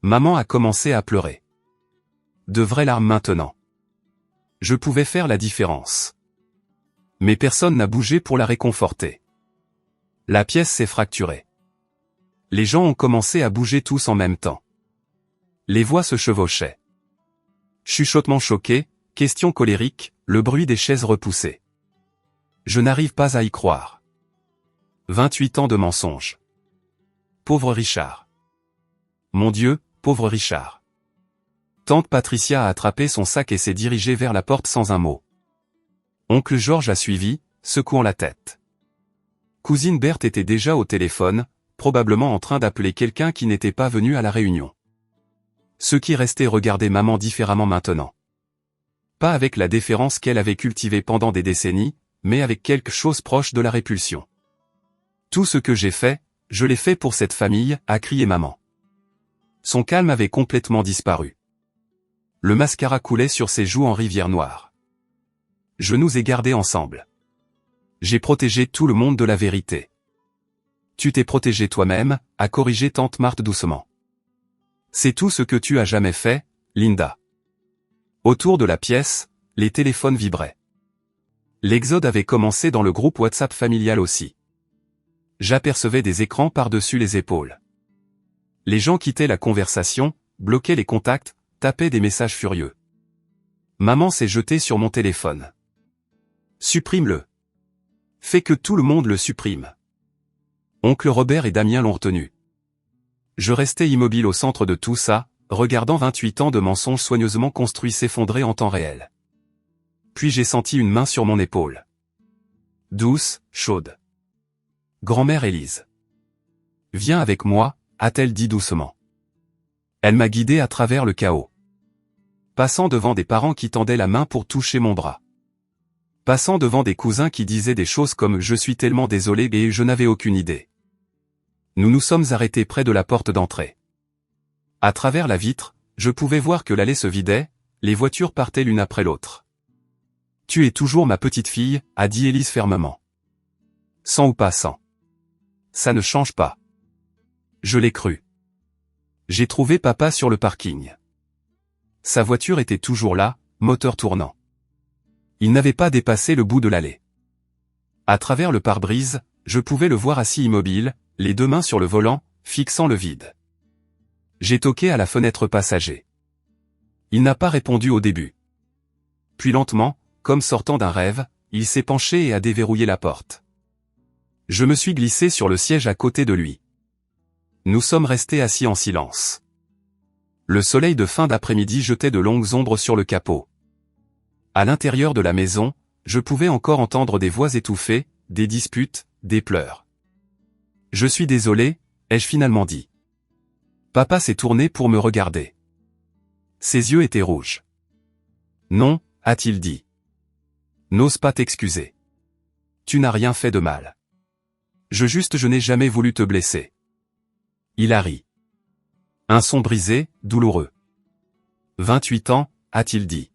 Maman a commencé à pleurer. De vraies larmes maintenant. Je pouvais faire la différence. Mais personne n'a bougé pour la réconforter. La pièce s'est fracturée. Les gens ont commencé à bouger tous en même temps. Les voix se chevauchaient. Chuchotements choqués, questions colériques, le bruit des chaises repoussées. Je n'arrive pas à y croire. 28 ans de mensonges. Pauvre Richard. Mon Dieu, pauvre Richard. Tante Patricia a attrapé son sac et s'est dirigée vers la porte sans un mot. Oncle Georges a suivi, secouant la tête. Cousine Berthe était déjà au téléphone, probablement en train d'appeler quelqu'un qui n'était pas venu à la réunion. Ceux qui restaient regardaient maman différemment maintenant. Pas avec la déférence qu'elle avait cultivée pendant des décennies, mais avec quelque chose proche de la répulsion. Tout ce que j'ai fait, je l'ai fait pour cette famille, a crié maman. Son calme avait complètement disparu. Le mascara coulait sur ses joues en rivière noire. Je nous ai gardés ensemble. J'ai protégé tout le monde de la vérité. Tu t'es protégé toi-même, a corrigé tante Marthe doucement. C'est tout ce que tu as jamais fait, Linda. Autour de la pièce, les téléphones vibraient. L'exode avait commencé dans le groupe WhatsApp familial aussi. J'apercevais des écrans par-dessus les épaules. Les gens quittaient la conversation, bloquaient les contacts, tapaient des messages furieux. Maman s'est jetée sur mon téléphone. Supprime-le. Fais que tout le monde le supprime. Oncle Robert et Damien l'ont retenu. Je restais immobile au centre de tout ça, regardant 28 ans de mensonges soigneusement construits s'effondrer en temps réel. Puis j'ai senti une main sur mon épaule. Douce, chaude. Grand-mère Élise. Viens avec moi, a-t-elle dit doucement. Elle m'a guidé à travers le chaos. Passant devant des parents qui tendaient la main pour toucher mon bras. Passant devant des cousins qui disaient des choses comme « Je suis tellement désolé » et « Je n'avais aucune idée ». Nous nous sommes arrêtés près de la porte d'entrée. À travers la vitre, je pouvais voir que l'allée se vidait, les voitures partaient l'une après l'autre. « Tu es toujours ma petite fille », a dit Élise fermement. Sans ou pas sans. Ça ne change pas. Je l'ai cru. J'ai trouvé papa sur le parking. Sa voiture était toujours là, moteur tournant. Il n'avait pas dépassé le bout de l'allée. À travers le pare-brise, je pouvais le voir assis immobile, les 2 mains sur le volant, fixant le vide. J'ai toqué à la fenêtre passager. Il n'a pas répondu au début. Puis lentement, comme sortant d'un rêve, il s'est penché et a déverrouillé la porte. Je me suis glissé sur le siège à côté de lui. Nous sommes restés assis en silence. Le soleil de fin d'après-midi jetait de longues ombres sur le capot. À l'intérieur de la maison, je pouvais encore entendre des voix étouffées, des disputes, des pleurs. Je suis désolé, ai-je finalement dit. Papa s'est tourné pour me regarder. Ses yeux étaient rouges. Non, a-t-il dit. N'ose pas t'excuser. Tu n'as rien fait de mal. Je n'ai jamais voulu te blesser. Il a ri. Un son brisé, douloureux. 28 ans, a-t-il dit.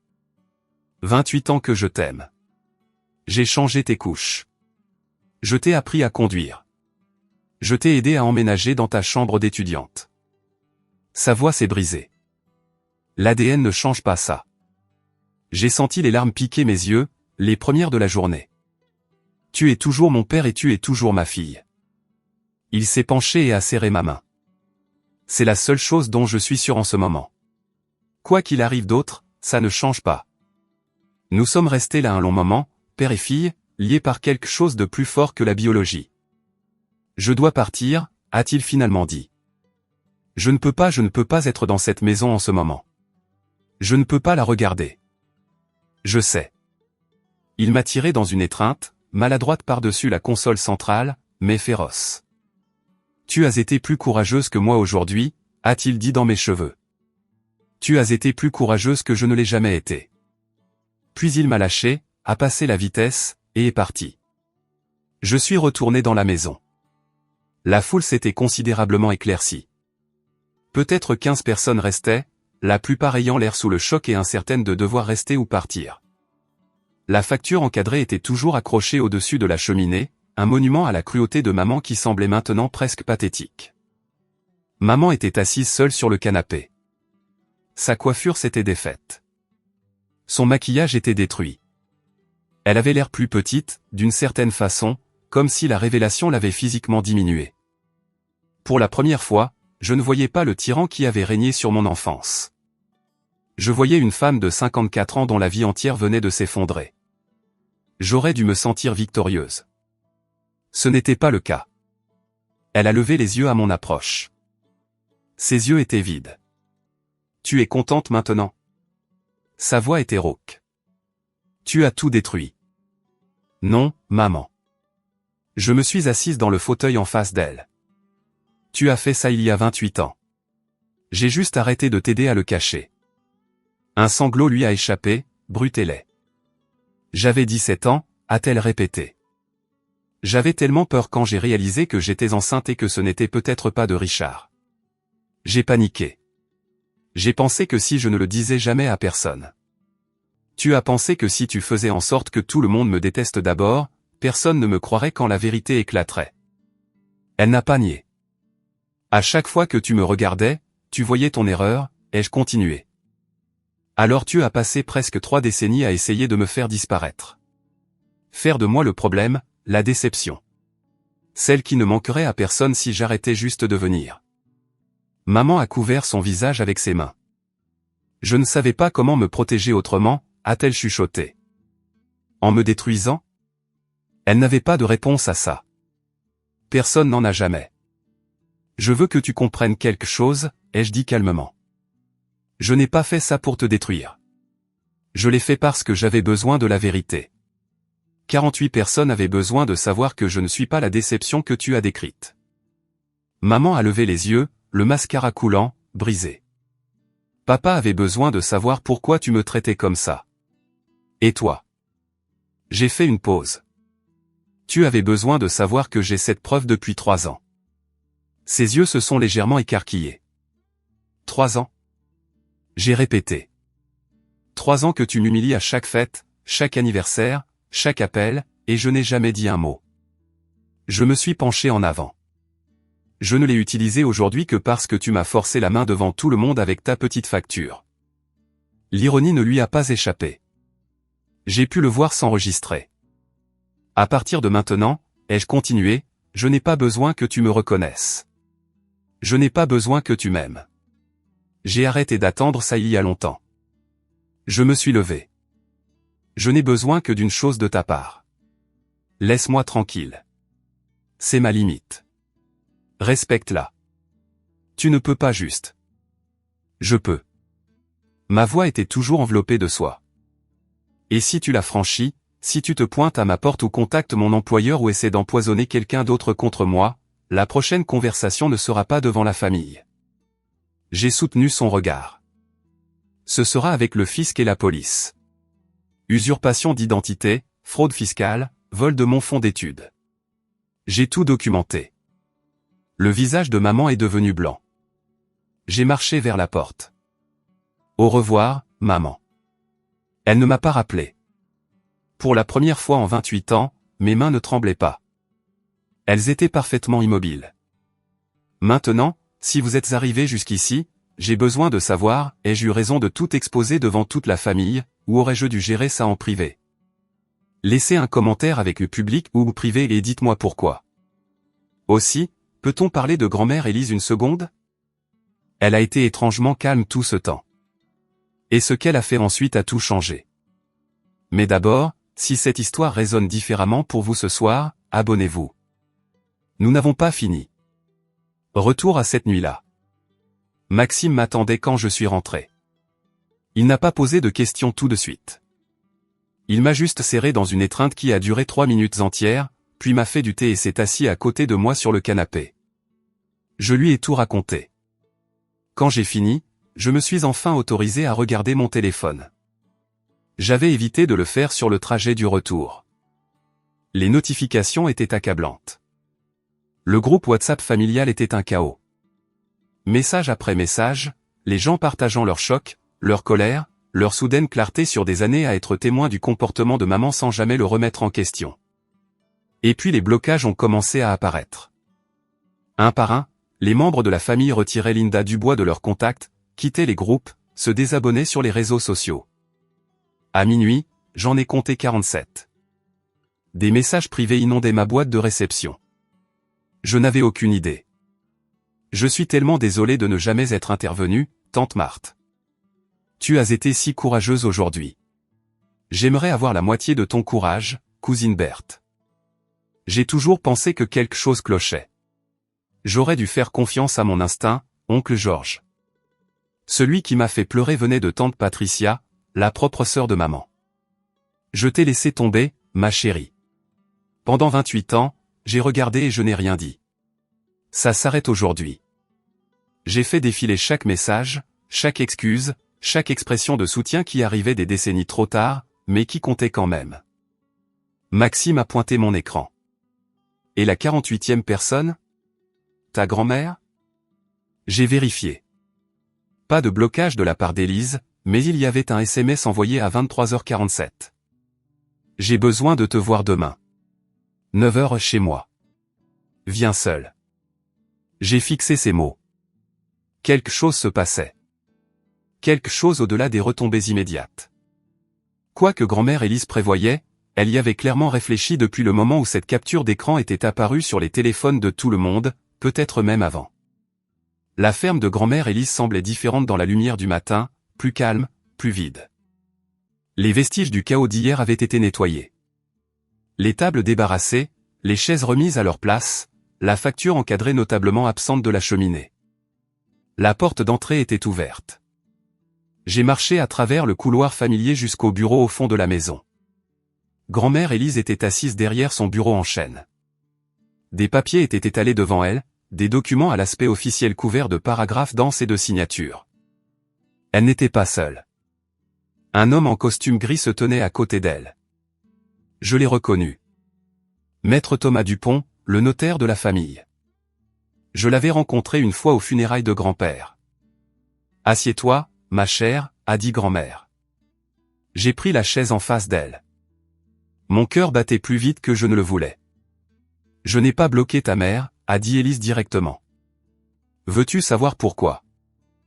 28 ans que je t'aime. J'ai changé tes couches. Je t'ai appris à conduire. Je t'ai aidé à emménager dans ta chambre d'étudiante. Sa voix s'est brisée. L'ADN ne change pas ça. J'ai senti les larmes piquer mes yeux, les premières de la journée. Tu es toujours mon père et tu es toujours ma fille. Il s'est penché et a serré ma main. C'est la seule chose dont je suis sûr en ce moment. Quoi qu'il arrive d'autre, ça ne change pas. Nous sommes restés là un long moment, père et fille, liés par quelque chose de plus fort que la biologie. Je dois partir, a-t-il finalement dit. Je ne peux pas être dans cette maison en ce moment. Je ne peux pas la regarder. Je sais. Il m'a tiré dans une étreinte, maladroite par-dessus la console centrale, mais féroce. Tu as été plus courageuse que moi aujourd'hui, a-t-il dit dans mes cheveux. Tu as été plus courageuse que je ne l'ai jamais été. Puis il m'a lâché, a passé la vitesse, et est parti. Je suis retourné dans la maison. La foule s'était considérablement éclaircie. Peut-être 15 personnes restaient, la plupart ayant l'air sous le choc et incertaines de devoir rester ou partir. La facture encadrée était toujours accrochée au-dessus de la cheminée, un monument à la cruauté de maman qui semblait maintenant presque pathétique. Maman était assise seule sur le canapé. Sa coiffure s'était défaite. Son maquillage était détruit. Elle avait l'air plus petite, d'une certaine façon, comme si la révélation l'avait physiquement diminuée. Pour la première fois, je ne voyais pas le tyran qui avait régné sur mon enfance. Je voyais une femme de 54 ans dont la vie entière venait de s'effondrer. J'aurais dû me sentir victorieuse. Ce n'était pas le cas. Elle a levé les yeux à mon approche. Ses yeux étaient vides. Tu es contente maintenant? Sa voix était rauque. Tu as tout détruit. Non, maman. Je me suis assise dans le fauteuil en face d'elle. Tu as fait ça il y a 28 ans. J'ai juste arrêté de t'aider à le cacher. Un sanglot lui a échappé, brut et laid. J'avais 17 ans, a-t-elle répété. J'avais tellement peur quand j'ai réalisé que j'étais enceinte et que ce n'était peut-être pas de Richard. J'ai paniqué. J'ai pensé que si je ne le disais jamais à personne. Tu as pensé que si tu faisais en sorte que tout le monde me déteste d'abord, personne ne me croirait quand la vérité éclaterait. Elle n'a pas nié. À chaque fois que tu me regardais, tu voyais ton erreur, ai-je continué. Alors tu as passé presque 3 décennies à essayer de me faire disparaître. Faire de moi le problème, la déception. Celle qui ne manquerait à personne si j'arrêtais juste de venir. Maman a couvert son visage avec ses mains. Je ne savais pas comment me protéger autrement, a-t-elle chuchoté. En me détruisant? Elle n'avait pas de réponse à ça. Personne n'en a jamais. Je veux que tu comprennes quelque chose, ai-je dit calmement. Je n'ai pas fait ça pour te détruire. Je l'ai fait parce que j'avais besoin de la vérité. 48 personnes avaient besoin de savoir que je ne suis pas la déception que tu as décrite. Maman a levé les yeux, le mascara coulant, brisé. Papa avait besoin de savoir pourquoi tu me traitais comme ça. Et toi? J'ai fait une pause. Tu avais besoin de savoir que j'ai cette preuve depuis 3 ans. Ses yeux se sont légèrement écarquillés. 3 ans? J'ai répété. 3 ans que tu m'humilies à chaque fête, chaque anniversaire, chaque appel, et je n'ai jamais dit un mot. Je me suis penché en avant. Je ne l'ai utilisé aujourd'hui que parce que tu m'as forcé la main devant tout le monde avec ta petite facture. L'ironie ne lui a pas échappé. J'ai pu le voir s'enregistrer. À partir de maintenant, ai-je continué, je n'ai pas besoin que tu me reconnaisses. Je n'ai pas besoin que tu m'aimes. J'ai arrêté d'attendre ça il y a longtemps. Je me suis levé. Je n'ai besoin que d'une chose de ta part. Laisse-moi tranquille. C'est ma limite. Respecte-la. Tu ne peux pas juste. Je peux. Ma voix était toujours enveloppée de soie. Et si tu la franchis, si tu te pointes à ma porte ou contactes mon employeur ou essaies d'empoisonner quelqu'un d'autre contre moi, la prochaine conversation ne sera pas devant la famille. J'ai soutenu son regard. Ce sera avec le fisc et la police. Usurpation d'identité, fraude fiscale, vol de mon fonds d'études. J'ai tout documenté. Le visage de maman est devenu blanc. J'ai marché vers la porte. Au revoir, maman. Elle ne m'a pas rappelé. Pour la première fois en 28 ans, mes mains ne tremblaient pas. Elles étaient parfaitement immobiles. Maintenant, si vous êtes arrivé jusqu'ici, j'ai besoin de savoir, ai-je eu raison de tout exposer devant toute la famille, ou aurais-je dû gérer ça en privé? Laissez un commentaire avec le public ou privé et dites-moi pourquoi. Aussi, peut-on parler de grand-mère Élise une seconde? Elle a été étrangement calme tout ce temps. Et ce qu'elle a fait ensuite a tout changé. Mais d'abord, si cette histoire résonne différemment pour vous ce soir, abonnez-vous. Nous n'avons pas fini. Retour à cette nuit-là. Maxime m'attendait quand je suis rentré. Il n'a pas posé de questions tout de suite. Il m'a juste serré dans une étreinte qui a duré 3 minutes entières, puis m'a fait du thé et s'est assis à côté de moi sur le canapé. Je lui ai tout raconté. Quand j'ai fini, je me suis enfin autorisé à regarder mon téléphone. J'avais évité de le faire sur le trajet du retour. Les notifications étaient accablantes. Le groupe WhatsApp familial était un chaos. Message après message, les gens partageant leur choc, leur colère, leur soudaine clarté sur des années à être témoins du comportement de maman sans jamais le remettre en question. Et puis les blocages ont commencé à apparaître. Un par un, les membres de la famille retiraient Linda Dubois de leurs contacts, quittaient les groupes, se désabonnaient sur les réseaux sociaux. À minuit, j'en ai compté 47. Des messages privés inondaient ma boîte de réception. Je n'avais aucune idée. Je suis tellement désolé de ne jamais être intervenu, tante Marthe. Tu as été si courageuse aujourd'hui. J'aimerais avoir la moitié de ton courage, cousine Berthe. J'ai toujours pensé que quelque chose clochait. J'aurais dû faire confiance à mon instinct, oncle Georges. Celui qui m'a fait pleurer venait de tante Patricia, la propre sœur de maman. Je t'ai laissé tomber, ma chérie. Pendant 28 ans, j'ai regardé et je n'ai rien dit. Ça s'arrête aujourd'hui. J'ai fait défiler chaque message, chaque excuse, chaque expression de soutien qui arrivait des décennies trop tard, mais qui comptait quand même. Maxime a pointé mon écran. Et la 48e personne? Ta grand-mère? J'ai vérifié. Pas de blocage de la part d'Élise, mais il y avait un SMS envoyé à 23h47. J'ai besoin de te voir demain. 9h chez moi. Viens seul. J'ai fixé ces mots. Quelque chose se passait. Quelque chose au-delà des retombées immédiates. Quoi que grand-mère Élise prévoyait, elle y avait clairement réfléchi depuis le moment où cette capture d'écran était apparue sur les téléphones de tout le monde, peut-être même avant. La ferme de grand-mère Élise semblait différente dans la lumière du matin, plus calme, plus vide. Les vestiges du chaos d'hier avaient été nettoyés. Les tables débarrassées, les chaises remises à leur place, la facture encadrée notablement absente de la cheminée. La porte d'entrée était ouverte. J'ai marché à travers le couloir familier jusqu'au bureau au fond de la maison. Grand-mère Élise était assise derrière son bureau en chêne. Des papiers étaient étalés devant elle, des documents à l'aspect officiel couverts de paragraphes denses et de signatures. Elle n'était pas seule. Un homme en costume gris se tenait à côté d'elle. Je l'ai reconnu. Maître Thomas Dupont, le notaire de la famille. Je l'avais rencontré une fois aux funérailles de grand-père. « Assieds-toi, ma chère », a dit grand-mère. J'ai pris la chaise en face d'elle. Mon cœur battait plus vite que je ne le voulais. « Je n'ai pas bloqué ta mère », a dit Élise directement. « Veux-tu savoir pourquoi ? »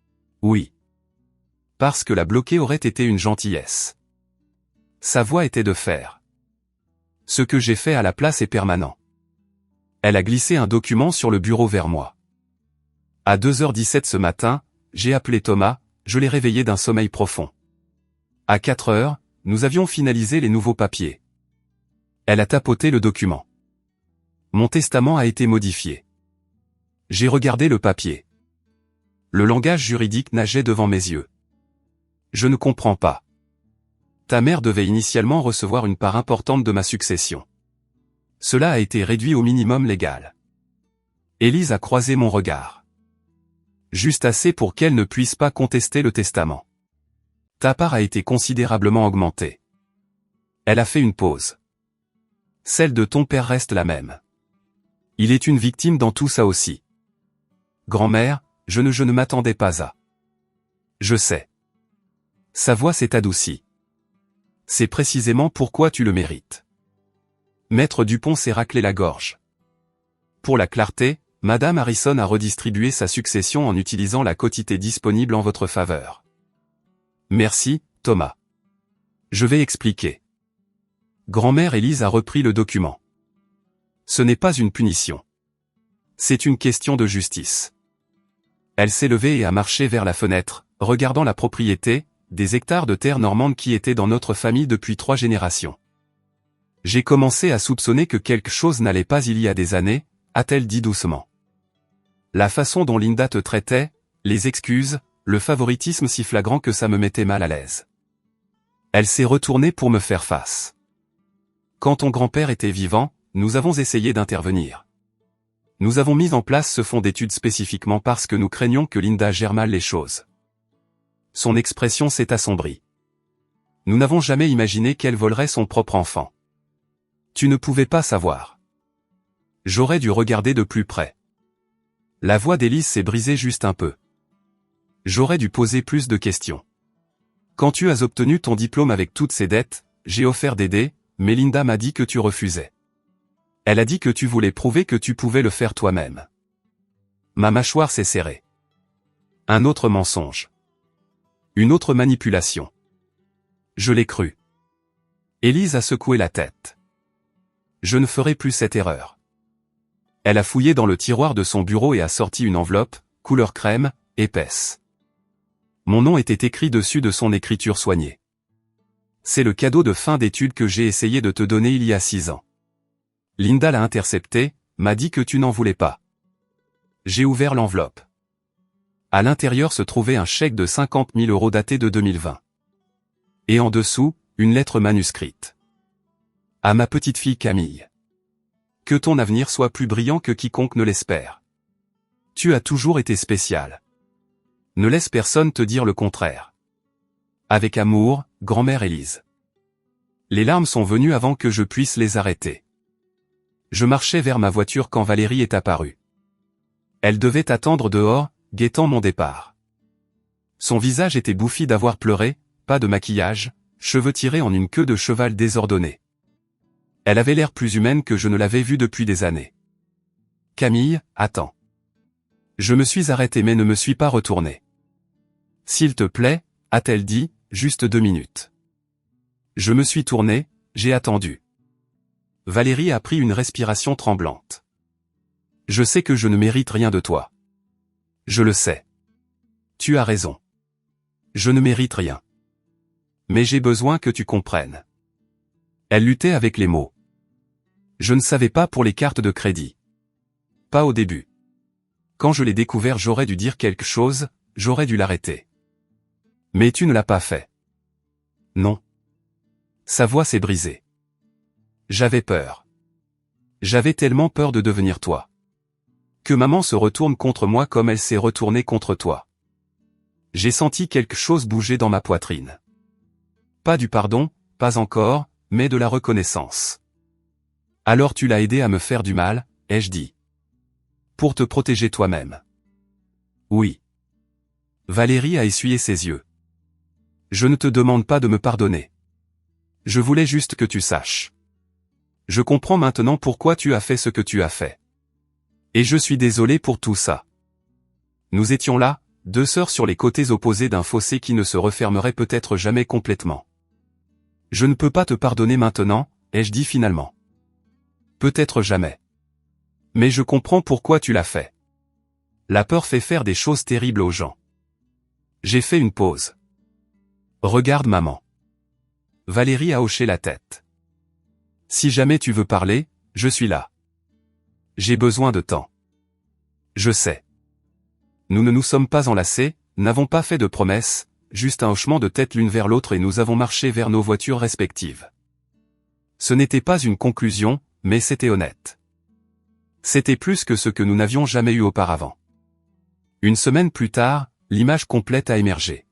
« Oui. » « Parce que la bloquer aurait été une gentillesse. » Sa voix était de fer. « Ce que j'ai fait à la place est permanent. » Elle a glissé un document sur le bureau vers moi. À 2h17 ce matin, j'ai appelé Thomas, je l'ai réveillé d'un sommeil profond. À 4h, nous avions finalisé les nouveaux papiers. Elle a tapoté le document. Mon testament a été modifié. J'ai regardé le papier. Le langage juridique nageait devant mes yeux. Je ne comprends pas. Ta mère devait initialement recevoir une part importante de ma succession. Cela a été réduit au minimum légal. Élise a croisé mon regard. Juste assez pour qu'elle ne puisse pas contester le testament. Ta part a été considérablement augmentée. Elle a fait une pause. Celle de ton père reste la même. Il est une victime dans tout ça aussi. Grand-mère, je ne m'attendais pas à. Je sais. Sa voix s'est adoucie. C'est précisément pourquoi tu le mérites. Maître Dupont s'est raclé la gorge. Pour la clarté, Madame Harrison a redistribué sa succession en utilisant la quotité disponible en votre faveur. Merci, Thomas. Je vais expliquer. Grand-mère Élise a repris le document. Ce n'est pas une punition. C'est une question de justice. Elle s'est levée et a marché vers la fenêtre, regardant la propriété, des hectares de terre normande qui étaient dans notre famille depuis 3 générations. J'ai commencé à soupçonner que quelque chose n'allait pas il y a des années, a-t-elle dit doucement. La façon dont Linda te traitait, les excuses, le favoritisme si flagrant que ça me mettait mal à l'aise. Elle s'est retournée pour me faire face. Quand ton grand-père était vivant, nous avons essayé d'intervenir. Nous avons mis en place ce fonds d'études spécifiquement parce que nous craignons que Linda gère mal les choses. Son expression s'est assombrie. Nous n'avons jamais imaginé qu'elle volerait son propre enfant. Tu ne pouvais pas savoir. J'aurais dû regarder de plus près. La voix d'Élise s'est brisée juste un peu. J'aurais dû poser plus de questions. Quand tu as obtenu ton diplôme avec toutes ces dettes, j'ai offert d'aider, mais Linda m'a dit que tu refusais. Elle a dit que tu voulais prouver que tu pouvais le faire toi-même. Ma mâchoire s'est serrée. Un autre mensonge. Une autre manipulation. Je l'ai cru. Élise a secoué la tête. Je ne ferai plus cette erreur. Elle a fouillé dans le tiroir de son bureau et a sorti une enveloppe, couleur crème, épaisse. Mon nom était écrit dessus de son écriture soignée. C'est le cadeau de fin d'études que j'ai essayé de te donner il y a 6 ans. Linda l'a intercepté, m'a dit que tu n'en voulais pas. J'ai ouvert l'enveloppe. À l'intérieur se trouvait un chèque de 50 000 € daté de 2020. Et en dessous, une lettre manuscrite. À ma petite fille Camille. Que ton avenir soit plus brillant que quiconque ne l'espère. Tu as toujours été spécial. Ne laisse personne te dire le contraire. Avec amour, grand-mère Élise. Les larmes sont venues avant que je puisse les arrêter. Je marchais vers ma voiture quand Valérie est apparue. Elle devait attendre dehors, guettant mon départ. Son visage était bouffi d'avoir pleuré, pas de maquillage, cheveux tirés en une queue de cheval désordonnée. Elle avait l'air plus humaine que je ne l'avais vue depuis des années. Camille, attends. Je me suis arrêté mais ne me suis pas retourné. S'il te plaît, a-t-elle dit, juste 2 minutes. Je me suis tourné, j'ai attendu. Valérie a pris une respiration tremblante. Je sais que je ne mérite rien de toi. Je le sais. Tu as raison. Je ne mérite rien. Mais j'ai besoin que tu comprennes. Elle luttait avec les mots. Je ne savais pas pour les cartes de crédit. Pas au début. Quand je l'ai découvert, j'aurais dû dire quelque chose, j'aurais dû l'arrêter. Mais tu ne l'as pas fait. Non. Sa voix s'est brisée. J'avais peur. J'avais tellement peur de devenir toi. Que maman se retourne contre moi comme elle s'est retournée contre toi. J'ai senti quelque chose bouger dans ma poitrine. Pas du pardon, pas encore, mais de la reconnaissance. Alors tu l'as aidé à me faire du mal, ai-je dit. Pour te protéger toi-même. Oui. Valérie a essuyé ses yeux. Je ne te demande pas de me pardonner. Je voulais juste que tu saches. Je comprends maintenant pourquoi tu as fait ce que tu as fait. Et je suis désolé pour tout ça. Nous étions là, 2 sœurs sur les côtés opposés d'un fossé qui ne se refermerait peut-être jamais complètement. Je ne peux pas te pardonner maintenant, ai-je dit finalement. Peut-être jamais. Mais je comprends pourquoi tu l'as fait. La peur fait faire des choses terribles aux gens. J'ai fait une pause. Regarde maman. Valérie a hoché la tête. Si jamais tu veux parler, je suis là. J'ai besoin de temps. Je sais. Nous ne nous sommes pas enlacés, n'avons pas fait de promesses, juste un hochement de tête l'une vers l'autre et nous avons marché vers nos voitures respectives. Ce n'était pas une conclusion, mais c'était honnête. C'était plus que ce que nous n'avions jamais eu auparavant. Une semaine plus tard, l'image complète a émergé.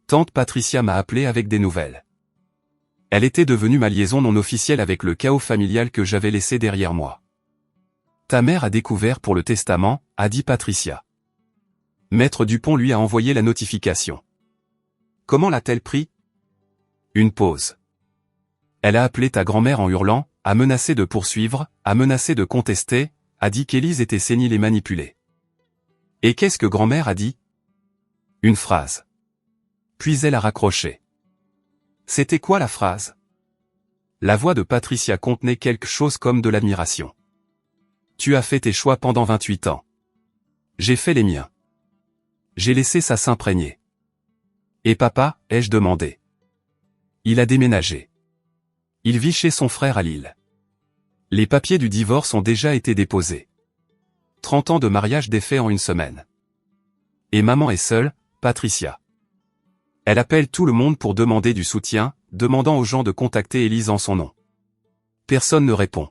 Tante Patricia m'a appelé avec des nouvelles. Elle était devenue ma liaison non officielle avec le chaos familial que j'avais laissé derrière moi. Ta mère a découvert pour le testament, a dit Patricia. Maître Dupont lui a envoyé la notification. Comment l'a-t-elle pris? Une pause. Elle a appelé ta grand-mère en hurlant, a menacé de poursuivre, a menacé de contester, a dit qu'Élise était sénile et manipulée. Et qu'est-ce que grand-mère a dit? Une phrase. Puis elle a raccroché. C'était quoi la phrase? La voix de Patricia contenait quelque chose comme de l'admiration. Tu as fait tes choix pendant 28 ans. J'ai fait les miens. J'ai laissé ça s'imprégner. Et papa, ai-je demandé. Il a déménagé. Il vit chez son frère à Lille. Les papiers du divorce ont déjà été déposés. 30 ans de mariage défait en une semaine. Et maman est seule, Patricia. Elle appelle tout le monde pour demander du soutien, demandant aux gens de contacter Élise en son nom. Personne ne répond.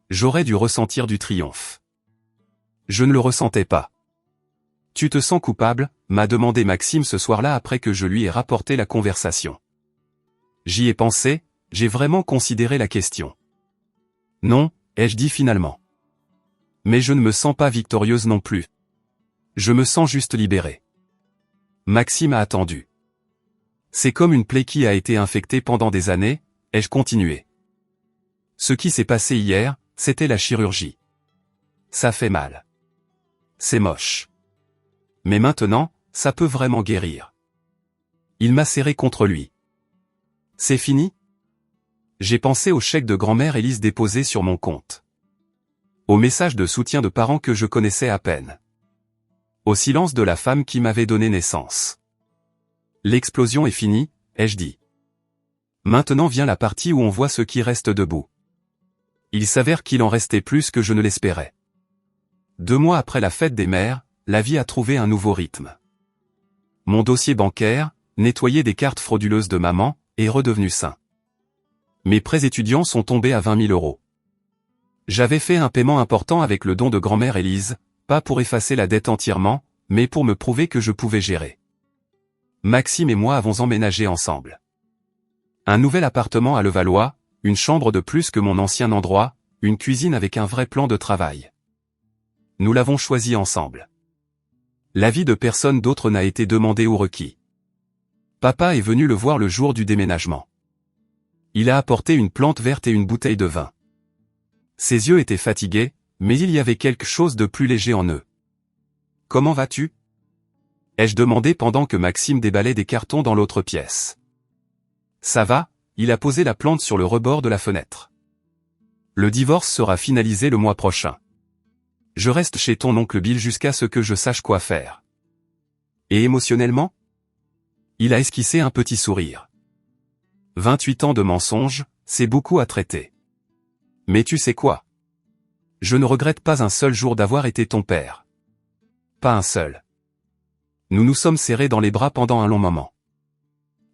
J'aurais dû ressentir du triomphe. Je ne le ressentais pas. Tu te sens coupable, m'a demandé Maxime ce soir-là après que je lui ai rapporté la conversation. J'y ai pensé, j'ai vraiment considéré la question. Non, ai-je dit finalement. Mais je ne me sens pas victorieuse non plus. Je me sens juste libérée. Maxime a attendu. C'est comme une plaie qui a été infectée pendant des années, ai-je continué. Ce qui s'est passé hier, c'était la chirurgie. Ça fait mal. C'est moche. Mais maintenant, ça peut vraiment guérir. Il m'a serré contre lui. C'est fini? J'ai pensé au chèque de grand-mère Élise déposé sur mon compte. Au message de soutien de parents que je connaissais à peine. Au silence de la femme qui m'avait donné naissance. L'explosion est finie, ai-je dit. Maintenant vient la partie où on voit ce qui reste debout. Il s'avère qu'il en restait plus que je ne l'espérais. 2 mois après la fête des mères, la vie a trouvé un nouveau rythme. Mon dossier bancaire, nettoyé des cartes frauduleuses de maman, est redevenu sain. Mes prêts étudiants sont tombés à 20 000 €. J'avais fait un paiement important avec le don de grand-mère Élise, pas pour effacer la dette entièrement, mais pour me prouver que je pouvais gérer. Maxime et moi avons emménagé ensemble. Un nouvel appartement à Levallois, une chambre de plus que mon ancien endroit, une cuisine avec un vrai plan de travail. Nous l'avons choisi ensemble. L'avis de personne d'autre n'a été demandé ou requis. Papa est venu le voir le jour du déménagement. Il a apporté une plante verte et une bouteille de vin. Ses yeux étaient fatigués, mais il y avait quelque chose de plus léger en eux. « Comment vas-tu » ai-je demandé pendant que Maxime déballait des cartons dans l'autre pièce. « Ça va », il a posé la plante sur le rebord de la fenêtre. « Le divorce sera finalisé le mois prochain. Je reste chez ton oncle Bill jusqu'à ce que je sache quoi faire. » Et émotionnellement ? Il a esquissé un petit sourire. 28 ans de mensonges, c'est beaucoup à traiter. Mais tu sais quoi ? Je ne regrette pas un seul jour d'avoir été ton père. Pas un seul. Nous nous sommes serrés dans les bras pendant un long moment.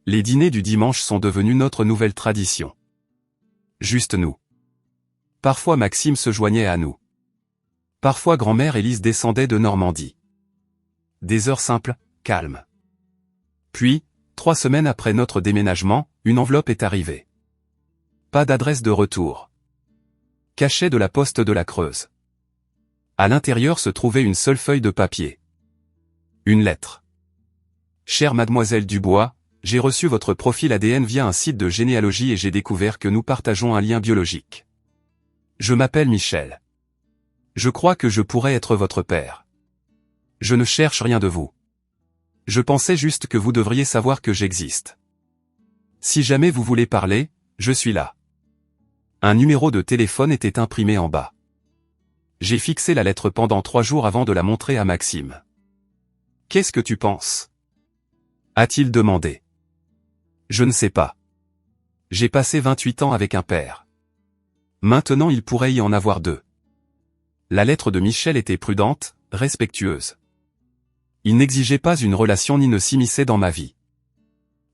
Les dîners du dimanche sont devenus notre nouvelle tradition. Juste nous. Parfois Maxime se joignait à nous. Parfois grand-mère Élise descendait de Normandie. Des heures simples, calmes. Puis, 3 semaines après notre déménagement, une enveloppe est arrivée. Pas d'adresse de retour. Cachet de la poste de la Creuse. À l'intérieur se trouvait une seule feuille de papier. Une lettre. Chère mademoiselle Dubois, j'ai reçu votre profil ADN via un site de généalogie et j'ai découvert que nous partageons un lien biologique. Je m'appelle Michel. Je crois que je pourrais être votre père. Je ne cherche rien de vous. Je pensais juste que vous devriez savoir que j'existe. Si jamais vous voulez parler, je suis là. Un numéro de téléphone était imprimé en bas. J'ai fixé la lettre pendant 3 jours avant de la montrer à Maxime. « Qu'est-ce que tu penses » a-t-il demandé. Je ne sais pas. J'ai passé 28 ans avec un père. Maintenant il pourrait y en avoir 2. La lettre de Michel était prudente, respectueuse. Il n'exigeait pas une relation ni ne s'immisçait dans ma vie.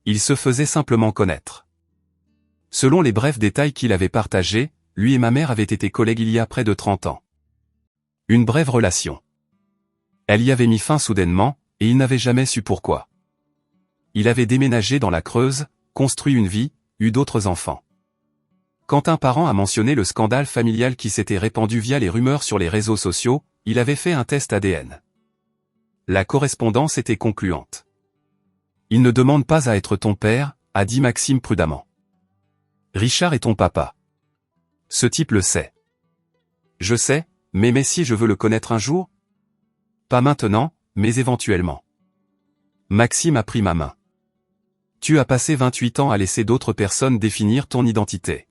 Il se faisait simplement connaître. Selon les brefs détails qu'il avait partagés, lui et ma mère avaient été collègues il y a près de 30 ans. Une brève relation. Elle y avait mis fin soudainement, et il n'avait jamais su pourquoi. Il avait déménagé dans la Creuse, construit une vie, eu d'autres enfants. Quand un parent a mentionné le scandale familial qui s'était répandu via les rumeurs sur les réseaux sociaux, il avait fait un test ADN. La correspondance était concluante. Il ne demande pas à être ton père, a dit Maxime prudemment. Richard est ton papa. Ce type le sait. Je sais, mais si je veux le connaître un jour ? Pas maintenant, mais éventuellement. Maxime a pris ma main. Tu as passé 28 ans à laisser d'autres personnes définir ton identité.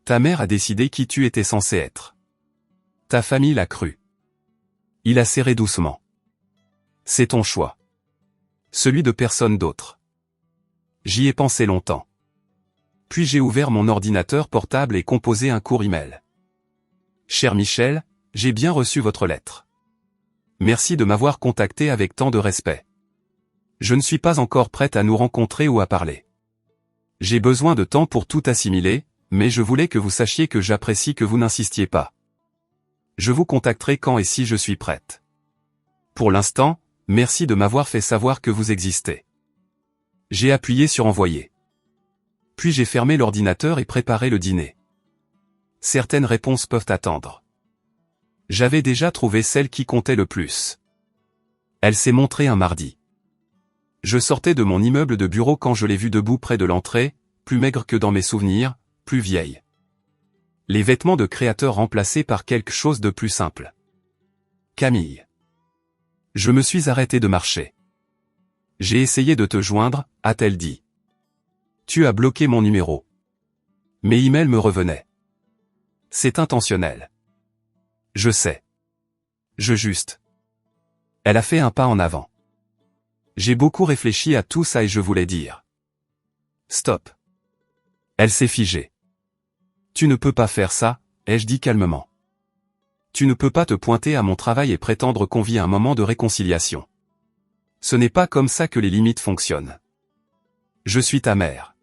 Ta mère a décidé qui tu étais censé être. Ta famille l'a cru. Il a serré doucement. C'est ton choix. Celui de personne d'autre. J'y ai pensé longtemps. Puis j'ai ouvert mon ordinateur portable et composé un court email. Cher Michel, j'ai bien reçu votre lettre. Merci de m'avoir contacté avec tant de respect. Je ne suis pas encore prête à nous rencontrer ou à parler. J'ai besoin de temps pour tout assimiler, mais je voulais que vous sachiez que j'apprécie que vous n'insistiez pas. Je vous contacterai quand et si je suis prête. Pour l'instant, merci de m'avoir fait savoir que vous existez. J'ai appuyé sur envoyer. Puis j'ai fermé l'ordinateur et préparé le dîner. Certaines réponses peuvent attendre. J'avais déjà trouvé celle qui comptait le plus. Elle s'est montrée un mardi. Je sortais de mon immeuble de bureau quand je l'ai vue debout près de l'entrée, plus maigre que dans mes souvenirs, plus vieille. Les vêtements de créateur remplacés par quelque chose de plus simple. Camille. Je me suis arrêté de marcher. J'ai essayé de te joindre, a-t-elle dit. Tu as bloqué mon numéro. Mes emails me revenaient. C'est intentionnel. Je sais. Je juste. Elle a fait un pas en avant. J'ai beaucoup réfléchi à tout ça et je voulais dire. Stop. Elle s'est figée. Tu ne peux pas faire ça, ai-je dit calmement. Tu ne peux pas te pointer à mon travail et prétendre qu'on vit un moment de réconciliation. Ce n'est pas comme ça que les limites fonctionnent. Je suis ta mère.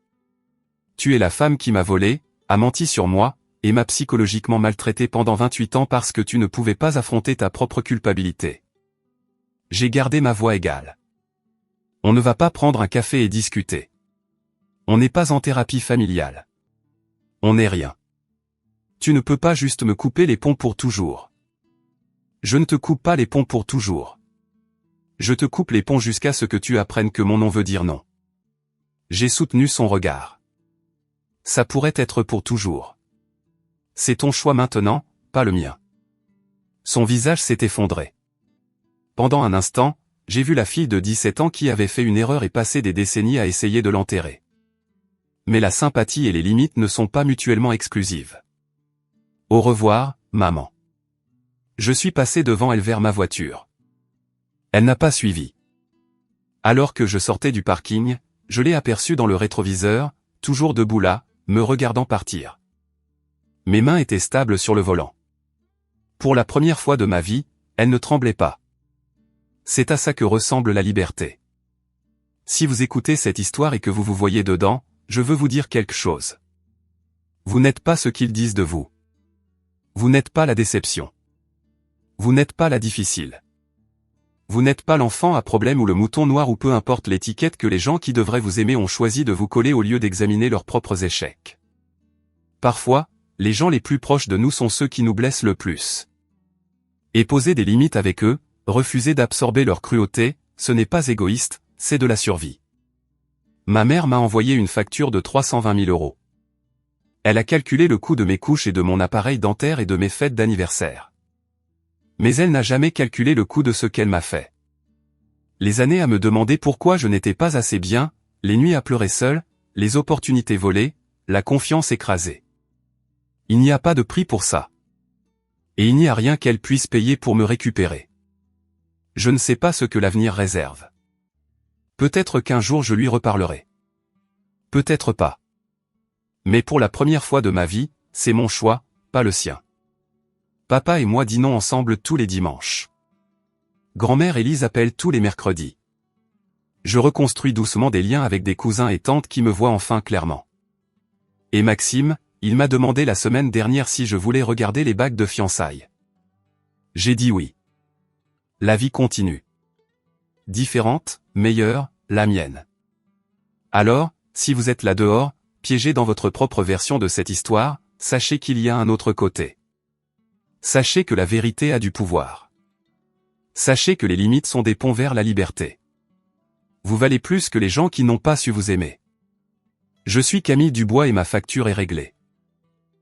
Tu es la femme qui m'a volé, a menti sur moi, et m'a psychologiquement maltraité pendant 28 ans parce que tu ne pouvais pas affronter ta propre culpabilité. J'ai gardé ma voix égale. On ne va pas prendre un café et discuter. On n'est pas en thérapie familiale. On n'est rien. Tu ne peux pas juste me couper les ponts pour toujours. Je ne te coupe pas les ponts pour toujours. Je te coupe les ponts jusqu'à ce que tu apprennes que mon nom veut dire non. J'ai soutenu son regard. Ça pourrait être pour toujours. C'est ton choix maintenant, pas le mien. Son visage s'est effondré. Pendant un instant, j'ai vu la fille de 17 ans qui avait fait une erreur et passé des décennies à essayer de l'enterrer. Mais la sympathie et les limites ne sont pas mutuellement exclusives. Au revoir, maman. Je suis passé devant elle vers ma voiture. Elle n'a pas suivi. Alors que je sortais du parking, je l'ai aperçue dans le rétroviseur, toujours debout là, me regardant partir. Mes mains étaient stables sur le volant. Pour la première fois de ma vie, elle ne tremblait pas. C'est à ça que ressemble la liberté. Si vous écoutez cette histoire et que vous vous voyez dedans, je veux vous dire quelque chose. Vous n'êtes pas ce qu'ils disent de vous. Vous n'êtes pas la déception. Vous n'êtes pas la difficile. Vous n'êtes pas l'enfant à problème ou le mouton noir ou peu importe l'étiquette que les gens qui devraient vous aimer ont choisi de vous coller au lieu d'examiner leurs propres échecs. Parfois, les gens les plus proches de nous sont ceux qui nous blessent le plus. Et poser des limites avec eux, refuser d'absorber leur cruauté, ce n'est pas égoïste, c'est de la survie. Ma mère m'a envoyé une facture de 320 000 €. Elle a calculé le coût de mes couches et de mon appareil dentaire et de mes fêtes d'anniversaire. Mais elle n'a jamais calculé le coût de ce qu'elle m'a fait. Les années à me demander pourquoi je n'étais pas assez bien, les nuits à pleurer seul, les opportunités volées, la confiance écrasée. Il n'y a pas de prix pour ça. Et il n'y a rien qu'elle puisse payer pour me récupérer. Je ne sais pas ce que l'avenir réserve. Peut-être qu'un jour je lui reparlerai. Peut-être pas. Mais pour la première fois de ma vie, c'est mon choix, pas le sien. Papa et moi dînons ensemble tous les dimanches. Grand-mère Élise appelle tous les mercredis. Je reconstruis doucement des liens avec des cousins et tantes qui me voient enfin clairement. Et Maxime, il m'a demandé la semaine dernière si je voulais regarder les bagues de fiançailles. J'ai dit oui. La vie continue. Différente, meilleure, la mienne. Alors, si vous êtes là dehors, piégé dans votre propre version de cette histoire, sachez qu'il y a un autre côté. Sachez que la vérité a du pouvoir. Sachez que les limites sont des ponts vers la liberté. Vous valez plus que les gens qui n'ont pas su vous aimer. Je suis Camille Dubois et ma facture est réglée.